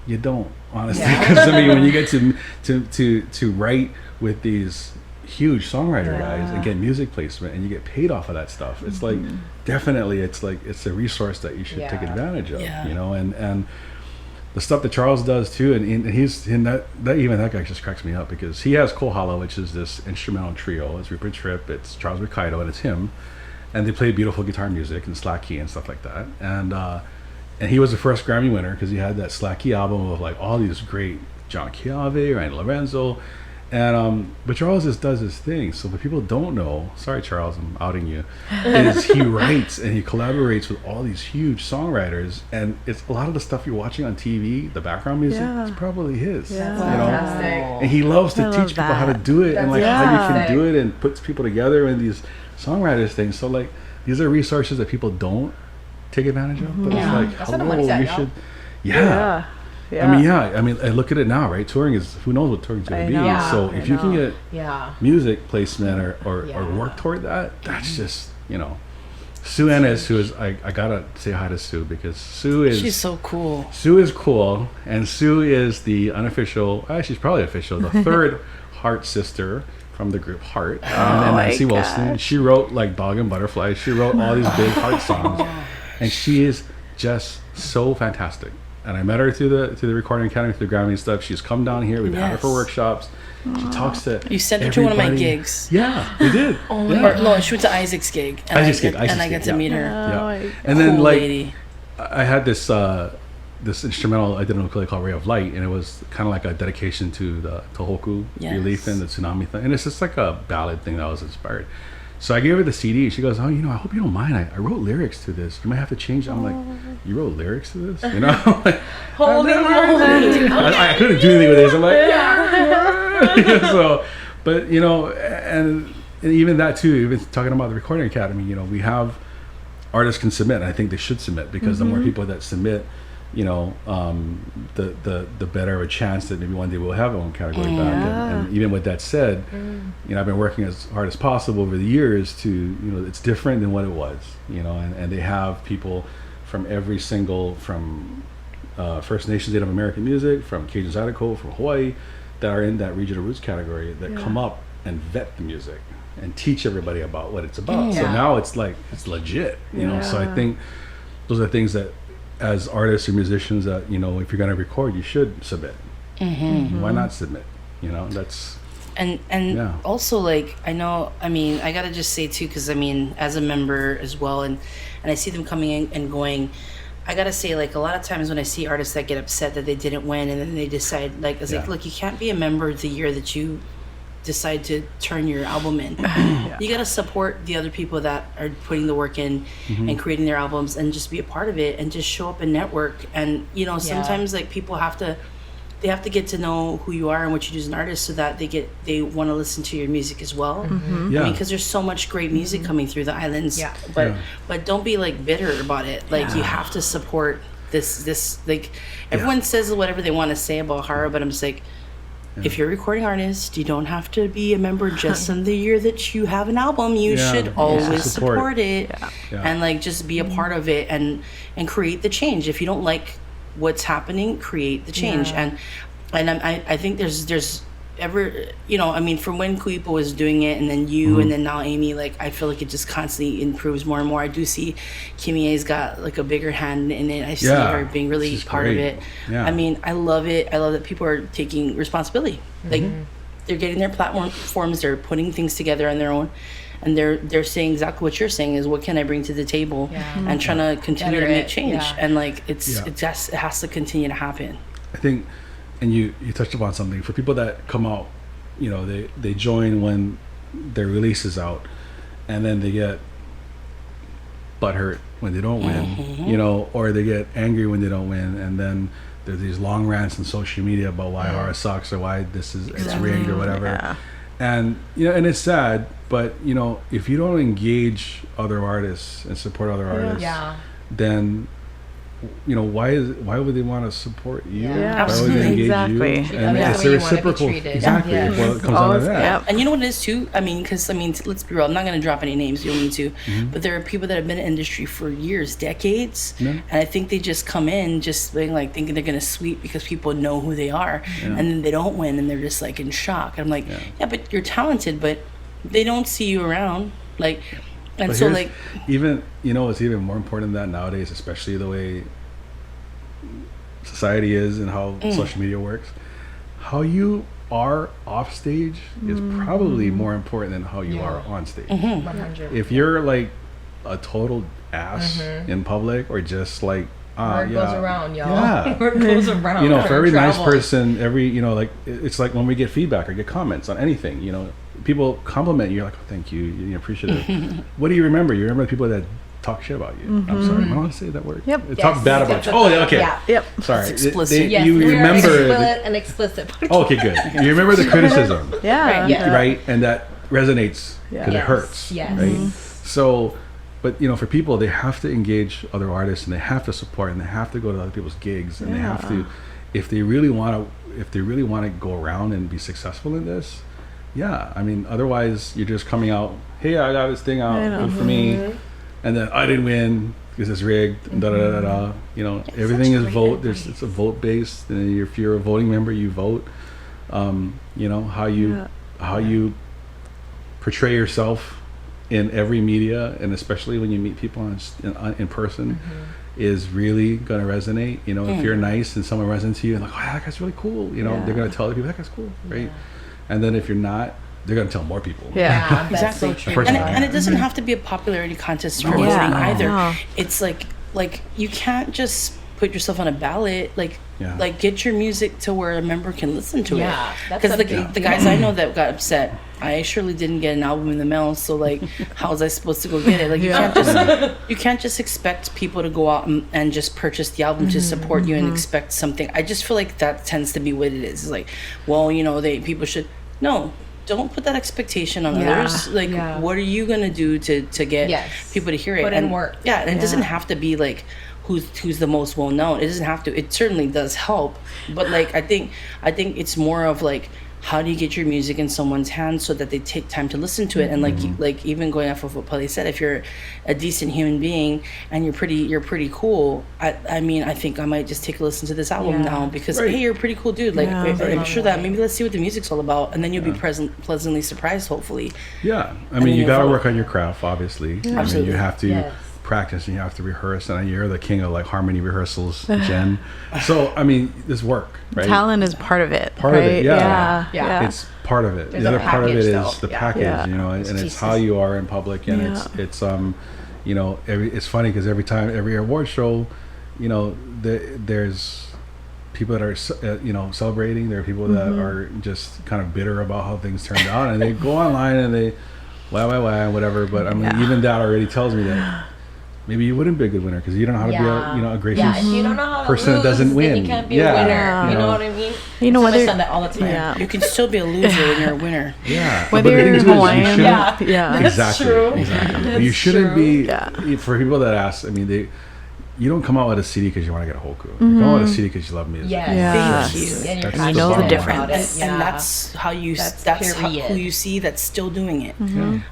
you don't, honestly, because when you get to write with these huge songwriter guys and get music placement and you get paid off of that stuff, it's like definitely it's a resource that you should take advantage of, and the stuff that Charles does too, and he's in that guy just cracks me up because he has Kohala, which is this instrumental trio. It's Rupert Tripp, it's Charles Ricardo, and it's him, and they play beautiful guitar music and slack key and stuff like that. And he was the first Grammy winner because he had that slack key album of like all these great John Chiave, Ryan Lorenzo, and but Charles just does his thing. So what people don't know, sorry Charles, I'm outing you, is he writes and he collaborates with all these huge songwriters, and it's a lot of the stuff you're watching on TV, the background music is probably his. And he loves to teach people how to do it and like how you can do it and puts people together in these songwriters things. So like these are resources that people don't take advantage of, but it's like, hello, you should I mean, I look at it now, right? Touring is, who knows what touring's going to be. So if you can get music placement or work toward that, that's just, Sue Ennis, who is, I gotta say hi to Sue because she's so cool. Sue is cool, and Sue is the unofficial, she's probably official, the third Heart sister from the group Heart. And Nancy Wilson. She wrote like Dog and Butterfly. She wrote all these big Heart songs, and she is just so fantastic. And I met her through the Recording Academy, through the Grammy and stuff. She's come down here. We've had her for workshops. She talks to You sent her to one of my gigs. Yeah, we did. No, she went to Isaac's gig. And I got to meet her. And then lady. I had this instrumental I did an ukulele called Ray of Light, and it was kind of like a dedication to the Tohoku relief and the tsunami thing. And it's just like a ballad thing that was inspired. So I gave her the CD. She goes, I hope you don't mind. I wrote lyrics to this. You might have to change it. I'm like, you wrote lyrics to this? Holy moly. I couldn't do anything with this. I'm like, so, but, and even that too, even talking about the Recording Academy, we have artists can submit, and I think they should submit because the more people that submit, the better a chance that maybe one day we'll have our own category back. And even with that said, I've been working as hard as possible over the years to, it's different than what it was, and they have people from every single, from First Nations Native American music, from Cajun Zydeco, from Hawaii, that are in that regional roots category that come up and vet the music and teach everybody about what it's about. So now it's like, it's legit, so I think those are things that as artists or musicians that, if you're going to record, you should submit. Why not submit? That's... And also, like, I got to just say, too, because, as a member as well, and I see them coming in and going, I got to say, like, a lot of times when I see artists that get upset that they didn't win, and then they decide, like, it's like, look, you can't be a member the year that you decide to turn your album in. You got to support the other people that are putting the work in and creating their albums, and just be a part of it and just show up and network. And sometimes like people have to get to know who you are and what you do as an artist, so that they want to listen to your music as well. Because there's so much great music coming through the islands. But don't be like bitter about it. Like you have to support this like everyone says whatever they want to say about Hara, but I'm just like, if you're a recording artist, you don't have to be a member just in the year that you have an album. You should always support it. And like just be a part of it and create the change. If you don't like what's happening, create the change. And I think there's ever, from when Kuipo was doing it, and then you, and then now Amy, like I feel like it just constantly improves more and more. I do see Kimie's got like a bigger hand in it. I see her being really part of it. I love it. I love that people are taking responsibility. Like they're getting their platforms, they're putting things together on their own, and they're saying exactly what you're saying is, what can I bring to the table, and trying to continue to make change. And like it has to continue to happen. I think. And you touched upon something. For people that come out, they join when their release is out, and then they get butthurt when they don't win, you know, or they get angry when they don't win, and then there's these long rants on social media about why horror sucks or why this is it's rigged or whatever. Yeah. And you know, and it's sad, but you know, if you don't engage other artists and support other artists, then you know, why would they want to support you? Yeah. Why would they engage Exactly. you? And it's a reciprocal. Exactly. Well, it comes out of that. Yep. And you know what it is too? I mean, because let's be real. I'm not going to drop any names. You don't need to. But there are people that have been in the industry for years, decades, and I think they just come in just being like thinking they're going to sweep because people know who they are, and then they don't win, and they're just like in shock. And I'm like, yeah, but you're talented, but they don't see you around, like. And But so, here's- like, even you know, it's even more important than that nowadays, especially the way society is and how social media works. How you are off stage is probably more important than how you are on stage. 100. If you're like a total ass in public, or just like Word goes around, y'all. Yeah. Word goes around. You know, for every nice Travel. person, you know, like it's like when we get feedback or get comments on anything, you know, people compliment you, you're like, oh, thank you, you're appreciative. What do you remember? You remember the people that talk shit about you. I'm sorry, am I allowed to say that word? Yep. Talk bad about you. Oh, yeah, okay. Yeah. Yep. Sorry. It's explicit. Yes, you we are remember an explicit. oh, okay, good. You remember the criticism, Yeah. Yeah. right? And that resonates because it hurts, Yes. right? So, but you know, for people, they have to engage other artists, and they have to support, and they have to go to other people's gigs, and they have to, if they really want to go around and be successful in this. Yeah, I mean, otherwise you're just coming out, hey, I got this thing out, good for me, and then I didn't win because it's rigged, and da da da da. You know, everything is vote. It's a vote based, and if you're a voting member, you vote. You know how you portray yourself in every media, and especially when you meet people in person, is really going to resonate. You know, if you're nice and someone runs into you and like, oh, that guy's really cool. You know, they're going to tell other people that guy's cool, right? And then if you're not, they're going to tell more people. Yeah, that's exactly. so true. First And it doesn't have to be a popularity contest for voting either. No. It's like you can't just put yourself on a ballot. Like get your music to where a member can listen to it. That's Because a big the guys I know that got upset, I surely didn't get an album in the mail. So like, how was I supposed to go get it? Like you can't just expect people to go out and just purchase the album to support you and expect something. I just feel like that tends to be what it is. It's like, well, you know, people should don't put that expectation on others. Like, what are you gonna do to get people to hear it? Put in work. Yeah, and it doesn't have to be like who's the most well known. It doesn't have to. It certainly does help, but like I think it's more of like, how do you get your music in someone's hands so that they take time to listen to it? And like even going off of what Pali said, if you're a decent human being and you're pretty cool, I mean, I think I might just take a listen to this album now because hey, you're a pretty cool dude. Like I'm sure that maybe let's see what the music's all about, and then you'll be pleasantly surprised, hopefully. Yeah, I mean, you got to work on your craft, obviously. I mean, Absolutely. you have to practice and you have to rehearse, and you're the king of like harmony rehearsals, Jen. So I mean, this work, right? Talent is part of it. Part of it, yeah. Yeah. It's part of it. There's The a other part of it package, is though. the package, you know, and it's how you are in public, and it's you know, it's funny because every award show, you know, there's people that are you know, celebrating. There are people that are just kind of bitter about how things turned out, and they go online and they whatever. But I mean, even that already tells me that maybe you wouldn't be a good winner because you don't know how to be a gracious if you don't know how to person lose, that doesn't win. then you can't be a winner. You know what I mean? You know, Someone whether said that all the time. You can still be a loser when you're a winner. Yeah. whether But the thing you're is, Hawaiian, That's exactly. true. Exactly. You shouldn't be. For people that ask, I mean, you don't come out with a CD because you want to get a Hoku. You come out with a CD because you love music. Yes. Thank you. And you're That's I passionate know the about difference. it. And that's how you. That's who you see that's still doing it.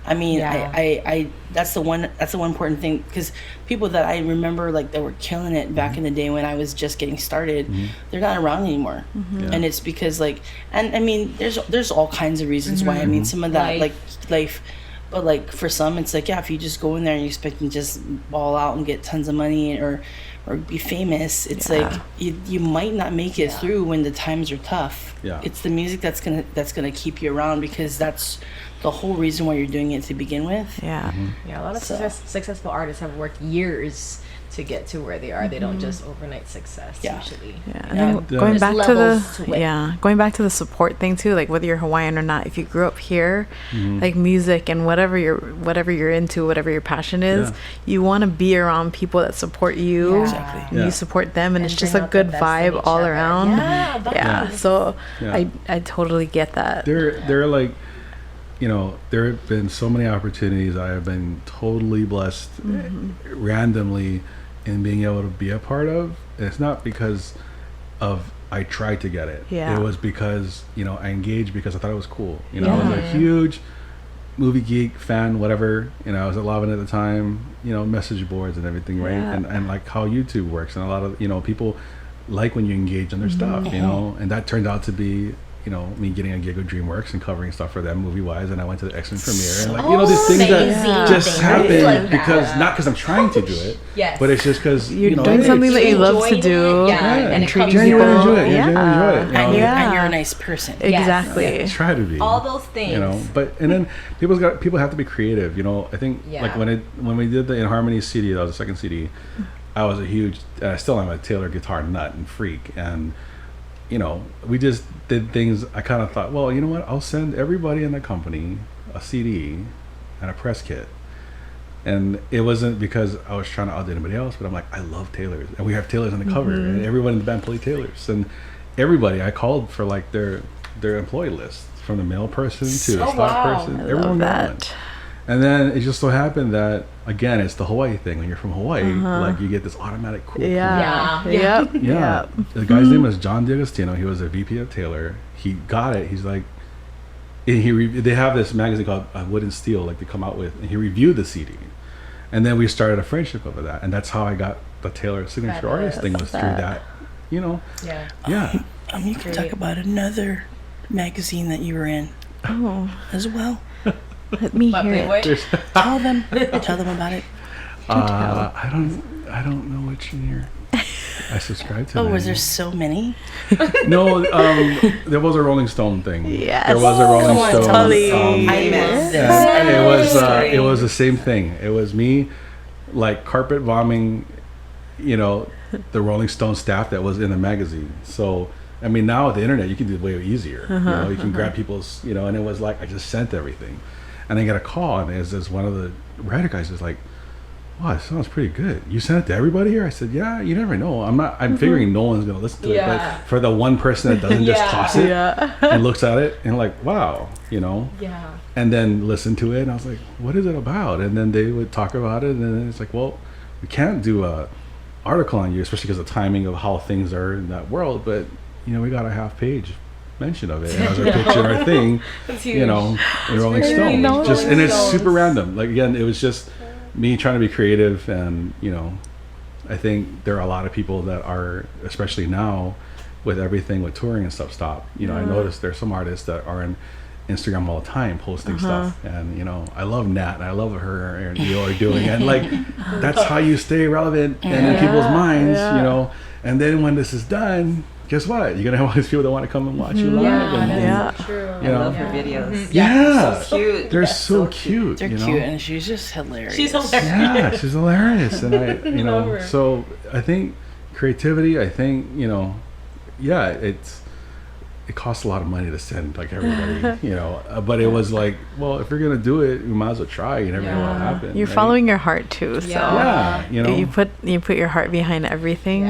I mean, I that's the one important thing, because people that I remember like that were killing it back in the day when I was just getting started, they're not around anymore, and it's because like, and I mean, there's all kinds of reasons why. I mean, some of that like life. But like for some, it's like, if you just go in there and you expect to just ball out and get tons of money or be famous, it's like you might not make it through when the times are tough. It's the music that's gonna keep you around, because that's the whole reason why you're doing it to begin with. Yeah, a lot of successful artists have worked years to get to where they are. They don't just overnight success usually. Yeah, and then going There's back to levels the to it. going back to the support thing too, like whether you're Hawaiian or not, if you grew up here, like music and whatever you're into, whatever your passion is, you want to be around people that support you, Exactly. and you support them, and it's just a good vibe all around. So I totally get that. They're like, you know, there have been so many opportunities. I have been totally blessed randomly in being able to be a part of. And it's not because of I tried to get it. It was because, you know, I engaged because I thought it was cool. You know, I was a huge movie geek fan, whatever. You know, I was at Lovin' at the time, you know, message boards and everything, right? And like how YouTube works, and a lot of, you know, people like when you engage in their stuff, you know, and that turned out to be, you know, me getting a gig with DreamWorks and covering stuff for them movie-wise, and I went to the X-Men premiere, and like, you know, these things that just happen because not because I'm trying to do it, but it's just because you're doing something that you love to do, and treat people. You enjoy it. You enjoy it. You know? And you're a nice person. Exactly. Try to be. All those things. You know, but and then people have to be creative. You know, I think like when we did the In Harmony CD, that was the second CD. I was a huge, still am a Taylor guitar nut and freak, and you know, we just did things. I kind of thought, well, you know what? I'll send everybody in the company a CD and a press kit. And it wasn't because I was trying to outdo anybody else, but I'm like, I love Taylors, and we have Taylors on the cover, and everyone in the band played Taylors, and everybody I called for like their employee list, from the mail person to the stock person. Everyone got one. And then it just so happened that, again, it's the Hawaii thing. When you're from Hawaii, like you get this automatic cool. The guy's name was John D'Agostino. He was a VP of Taylor. He got it. He's like, they have this magazine called Wood and Steel, like they come out with, and he reviewed the CD. And then we started a friendship over that. And that's how I got the Taylor signature artist thing, was through that, you know. You can talk about another magazine that you were in as well. Let me hear it. Tell them about it. I don't know which year I subscribed to. Was there so many? No, there was a Rolling Stone thing. Yes. There was a Rolling Stone. I missed this. It was the same thing. It was me, like carpet bombing, you know, the Rolling Stone staff that was in the magazine. So I mean, now with the internet, you can do it way easier. You know, you can grab people's, you know, and it was like I just sent everything. And I got a call, and as one of the writer guys was like, "Wow, it sounds pretty good. You sent it to everybody here?" I said, "Yeah, you never know. I'm figuring no one's gonna listen to it, but for the one person that doesn't just toss it and looks at it and like, wow, you know, and then listen to it, and I was like, what is it about? And then they would talk about it, and then it's like, well, we can't do a article on you, especially because of the timing of how things are in that world, but you know, we got a half-page mention of it as our picture, our thing, you know, in Rolling Stone. Just and it's super random. Like again, it was just me trying to be creative, and you know, I think there are a lot of people that are, especially now, with everything with touring and stuff. You know, I noticed there's some artists that are on Instagram all the time posting stuff, and you know, I love Nat, and I love her and you are doing, and like that's how you stay relevant and in people's minds, you know. And then when this is done, guess what? You're gonna have all these people that want to come and watch you live. True. You know, I love her videos. So cute. They're so cute. They're you know? cute, and she's just hilarious. Yeah, she's hilarious, and I, you know, so I think creativity. I think, you know, it costs a lot of money to send like everybody, you know. But it was like, well, if you're gonna do it, you might as well try. You never know what'll happen. You're following your heart too, so you know, you put your heart behind everything.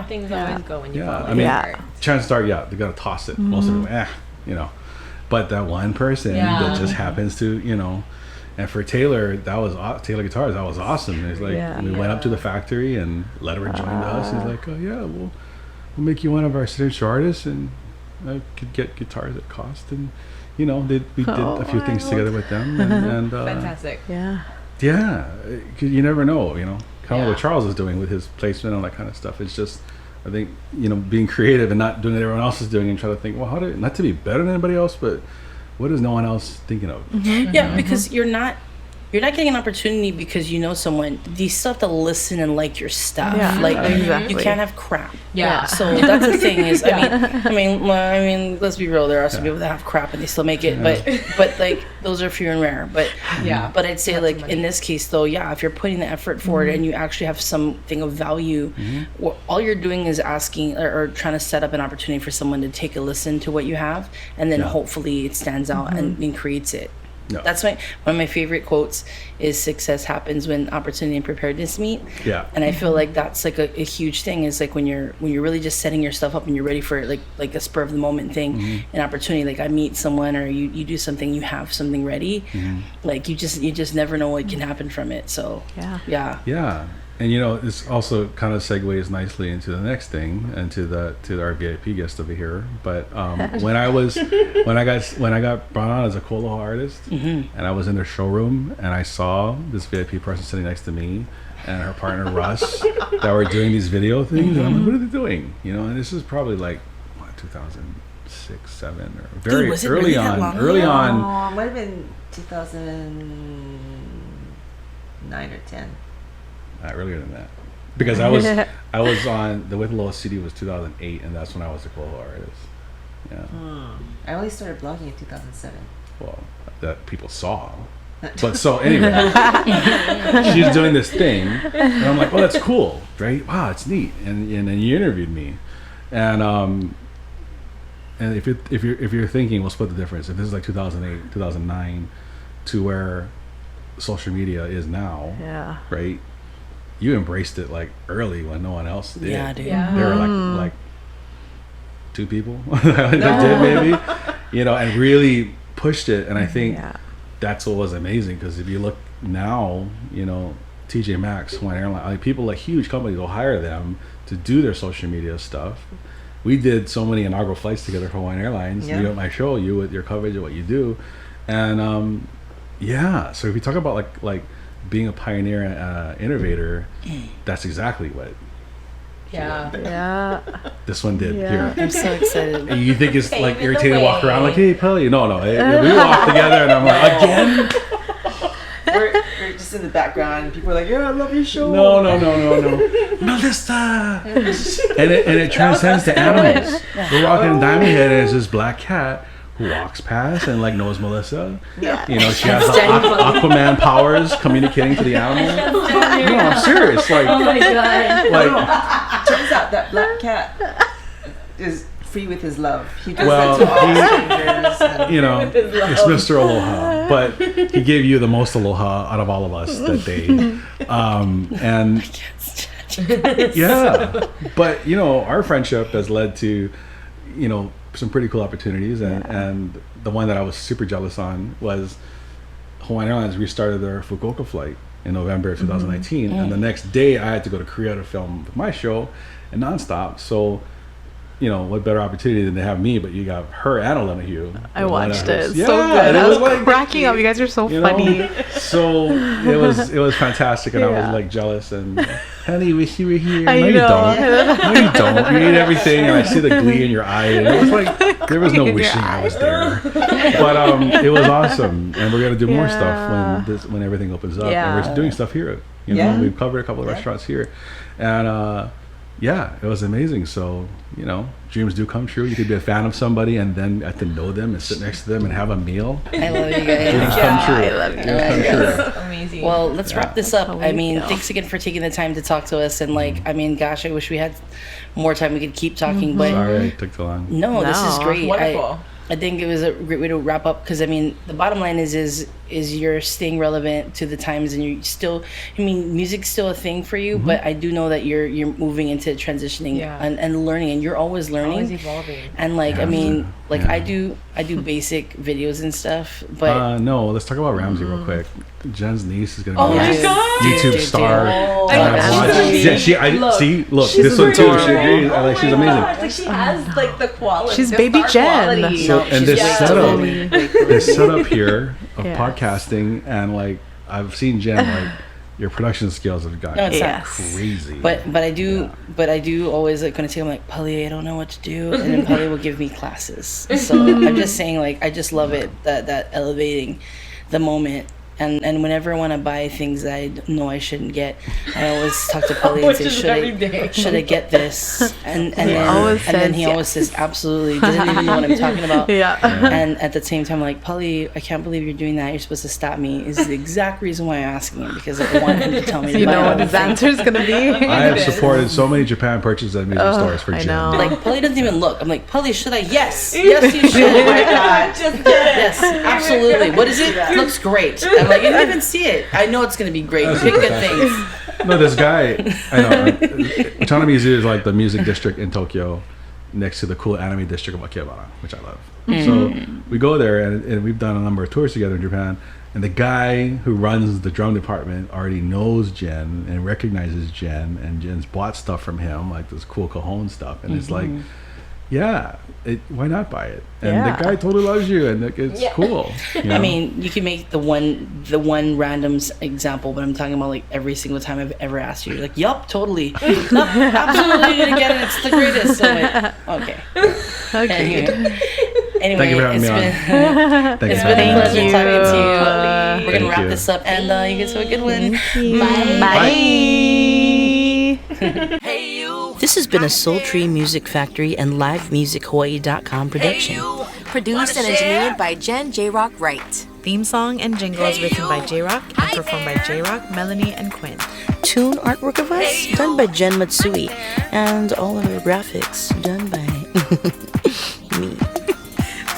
Things always go when you follow I mean, your heart. chances start, they gotta toss it. Most of them, you know. But that one person that just happens to, you know. And for Taylor, Taylor Guitars, that was awesome. It's like we went up to the factory and let her join us. He's like, we'll make you one of our signature artists, and I could get guitars at cost, and you know, we did a few things together with them, and fantastic. Cause you never know, you know, kind of what Charles is doing with his placement and all that kind of stuff. It's just, I think, you know, being creative and not doing what everyone else is doing, and try to think, well, Mm-hmm. not to be better than anybody else, but what is no one else thinking of? Yeah, because you're not you're not getting an opportunity because you know someone. You still have to listen and like your stuff. Yeah, like exactly. you can't have crap. Yeah. So that's the thing is, I mean, let's be real. There are some people that have crap and they still make it, but like those are few and rare. But but I'd say like in this case though, if you're putting the effort forward and you actually have something of value, all you're doing is asking or trying to set up an opportunity for someone to take a listen to what you have, and then hopefully it stands out and creates it. No. That's one of my favorite quotes is success happens when opportunity and preparedness meet. Yeah. And I feel like that's like a huge thing is like when you're really just setting your stuff up and you're ready for like a spur of the moment thing, an opportunity, like I meet someone or you do something, you have something ready, like you just never know what can happen from it. So yeah. And this also kind of segues nicely into the next thing and to our VIP guest over here. But when I got brought on as a Koaloha artist, and I was in their showroom and I saw this VIP person sitting next to me and her partner Russ that were doing these video things, and I'm like, what are they doing? And this is probably like 2006, 7, or very early on. It might have been 2009 or 10. Earlier than that, because I was on the With Low CD was 2008, and that's when I was a Koaloha artist. Yeah. I only started blogging in 2007. Well, that people saw. But so anyway, she's doing this thing, and I'm like, "Oh, that's cool, right? Wow, it's neat." And then you interviewed me, and if you're thinking, we'll split the difference. If this is like 2008, 2009, to where social media is now, right? You embraced it like early when no one else did. Yeah, dude. Yeah. There were like 2 people that did maybe, and really pushed it. And I think that's what was amazing, because if you look now, TJ Maxx, Hawaiian Airlines, like people like huge companies will hire them to do their social media stuff. We did so many inaugural flights together for Hawaiian Airlines. You at my show, you with your coverage of what you do, and so if you talk about like being a pioneer and innovator, that's exactly what this one did here. I'm so excited. And you think it's like irritating to walk around like, hey Pali, no, we walk together and I'm like, again? We're just in the background and people are like, I love your show. No. Melissa! and it transcends to animals. We're walking in Diamond Head and it's this black cat who walks past and like knows Melissa. Yeah. She has the Aquaman powers communicating to the animal. No, I'm serious. Like, oh my god. Like, turns out that black cat is free with his love. He does that to all strangers. It's Mr. Aloha, but he gave you the most aloha out of all of us that day. But our friendship has led to some pretty cool opportunities, and the one that I was super jealous on was Hawaiian Airlines restarted their Fukuoka flight in November of 2019, and the next day I had to go to Korea to film my show and nonstop. So what better opportunity than to have me, but you got her and O'Donoghue. I watched it. So good. I was like, cracking up. You guys are so funny. So it was fantastic, and I was like jealous and honey, wish you were here. No, you don't. You need everything, and I see the glee in your eye, and it was like there was no wishing I was there. But it was awesome, and we're gonna do more stuff when everything opens up. And we're doing stuff here. We've covered a couple of restaurants here, and it was amazing. So dreams do come true. You could be a fan of somebody and then get to know them and sit next to them and have a meal. I love you guys. Dreams come true. I love you guys. Amazing. Well, let's wrap this up. I mean, thanks again for taking the time to talk to us. And gosh, I wish we had more time. We could keep talking, but sorry I took too long. No, this is great. Wonderful. I think it was a great way to wrap up, because the bottom line is you're staying relevant to the times, and you're still, music's still a thing for you, but I do know that you're moving into transitioning and learning, and you're always learning, always evolving. And I do basic videos and stuff, but no, let's talk about Ramsey real quick. Jen's niece is gonna be Oh my God. YouTube star. Look, She's this one too. adorable. She agrees. She's amazing. It's like she has like the quality. She's baby Jen. And this setup here of podcasting, and I've seen Jen, your production skills have gotten crazy. But I do always when I say, I'm like, Pali, I don't know what to do, and then Pali will give me classes. So I'm just saying, I just love it that elevating the moment And whenever I want to buy things that I know I shouldn't get, I always talk to Pali and Which say, is every day. should I get this? And then always he says always says absolutely, doesn't even know what I'm talking about. Yeah. And at the same time, like, Pali, I can't believe you're doing that. You're supposed to stop me. Is the exact reason why I'm asking him, because I want him to tell me. So to you buy know what all the his things. answer is gonna be. I have supported so many Japan purchases at music stores for I gin. know. Like, Pali doesn't even look. I'm like, Pali, should I? Yes, yes, you should. Oh my God. Just Yes, absolutely. What is it? Looks great. I'm like, you didn't even see it. I know it's gonna be great. Pick good things. No, this guy, I know. Chanamizu is like the music district in Tokyo, next to the cool anime district of Akihabara, which I love. So we go there, and we've done a number of tours together in Japan. And the guy who runs the drum department already knows Jen and recognizes Jen, and Jen's bought stuff from him, like this cool cajon stuff. And it's like, yeah, why not buy it? And the guy totally loves you, and it's cool. You know? I mean, you can make the one random example, but I'm talking about like every single time I've ever asked you. You're like, yup, totally. Nope, absolutely, you're gonna get it. It's the greatest. So I'm like, okay. Anyway, Thank you for having me on. It's been a pleasure you. talking to you. We're Thank gonna wrap you. this up, and you guys have a good one. Bye. Hey you. This has been a Sultry Music Factory and LiveMusicHawaii.com production. Produced and engineered by Jen J Rock Wright. Theme song and jingles written by J-Rock and performed by J-Rock, Melanie, and Quinn. Tune artwork of us done by Jen Matsui, and all of our graphics done by me.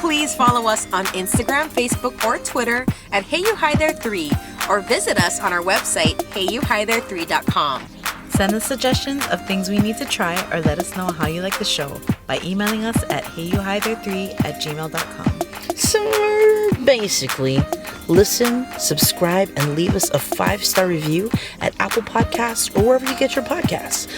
Please follow us on Instagram, Facebook, or Twitter at Hey You Hi There 3, or visit us on our website, heyyouhithere3.com. Send us suggestions of things we need to try, or let us know how you like the show by emailing us at heyyouhithere3@gmail.com. So basically, listen, subscribe, and leave us a 5-star review at Apple Podcasts or wherever you get your podcasts.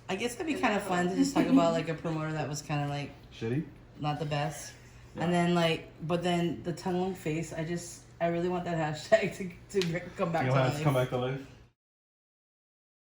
I guess it'd be kind of fun to just talk about like a promoter that was kind of like Shitty? not the best. And then but then the tongue face, I really want that hashtag to come back to life. back to life?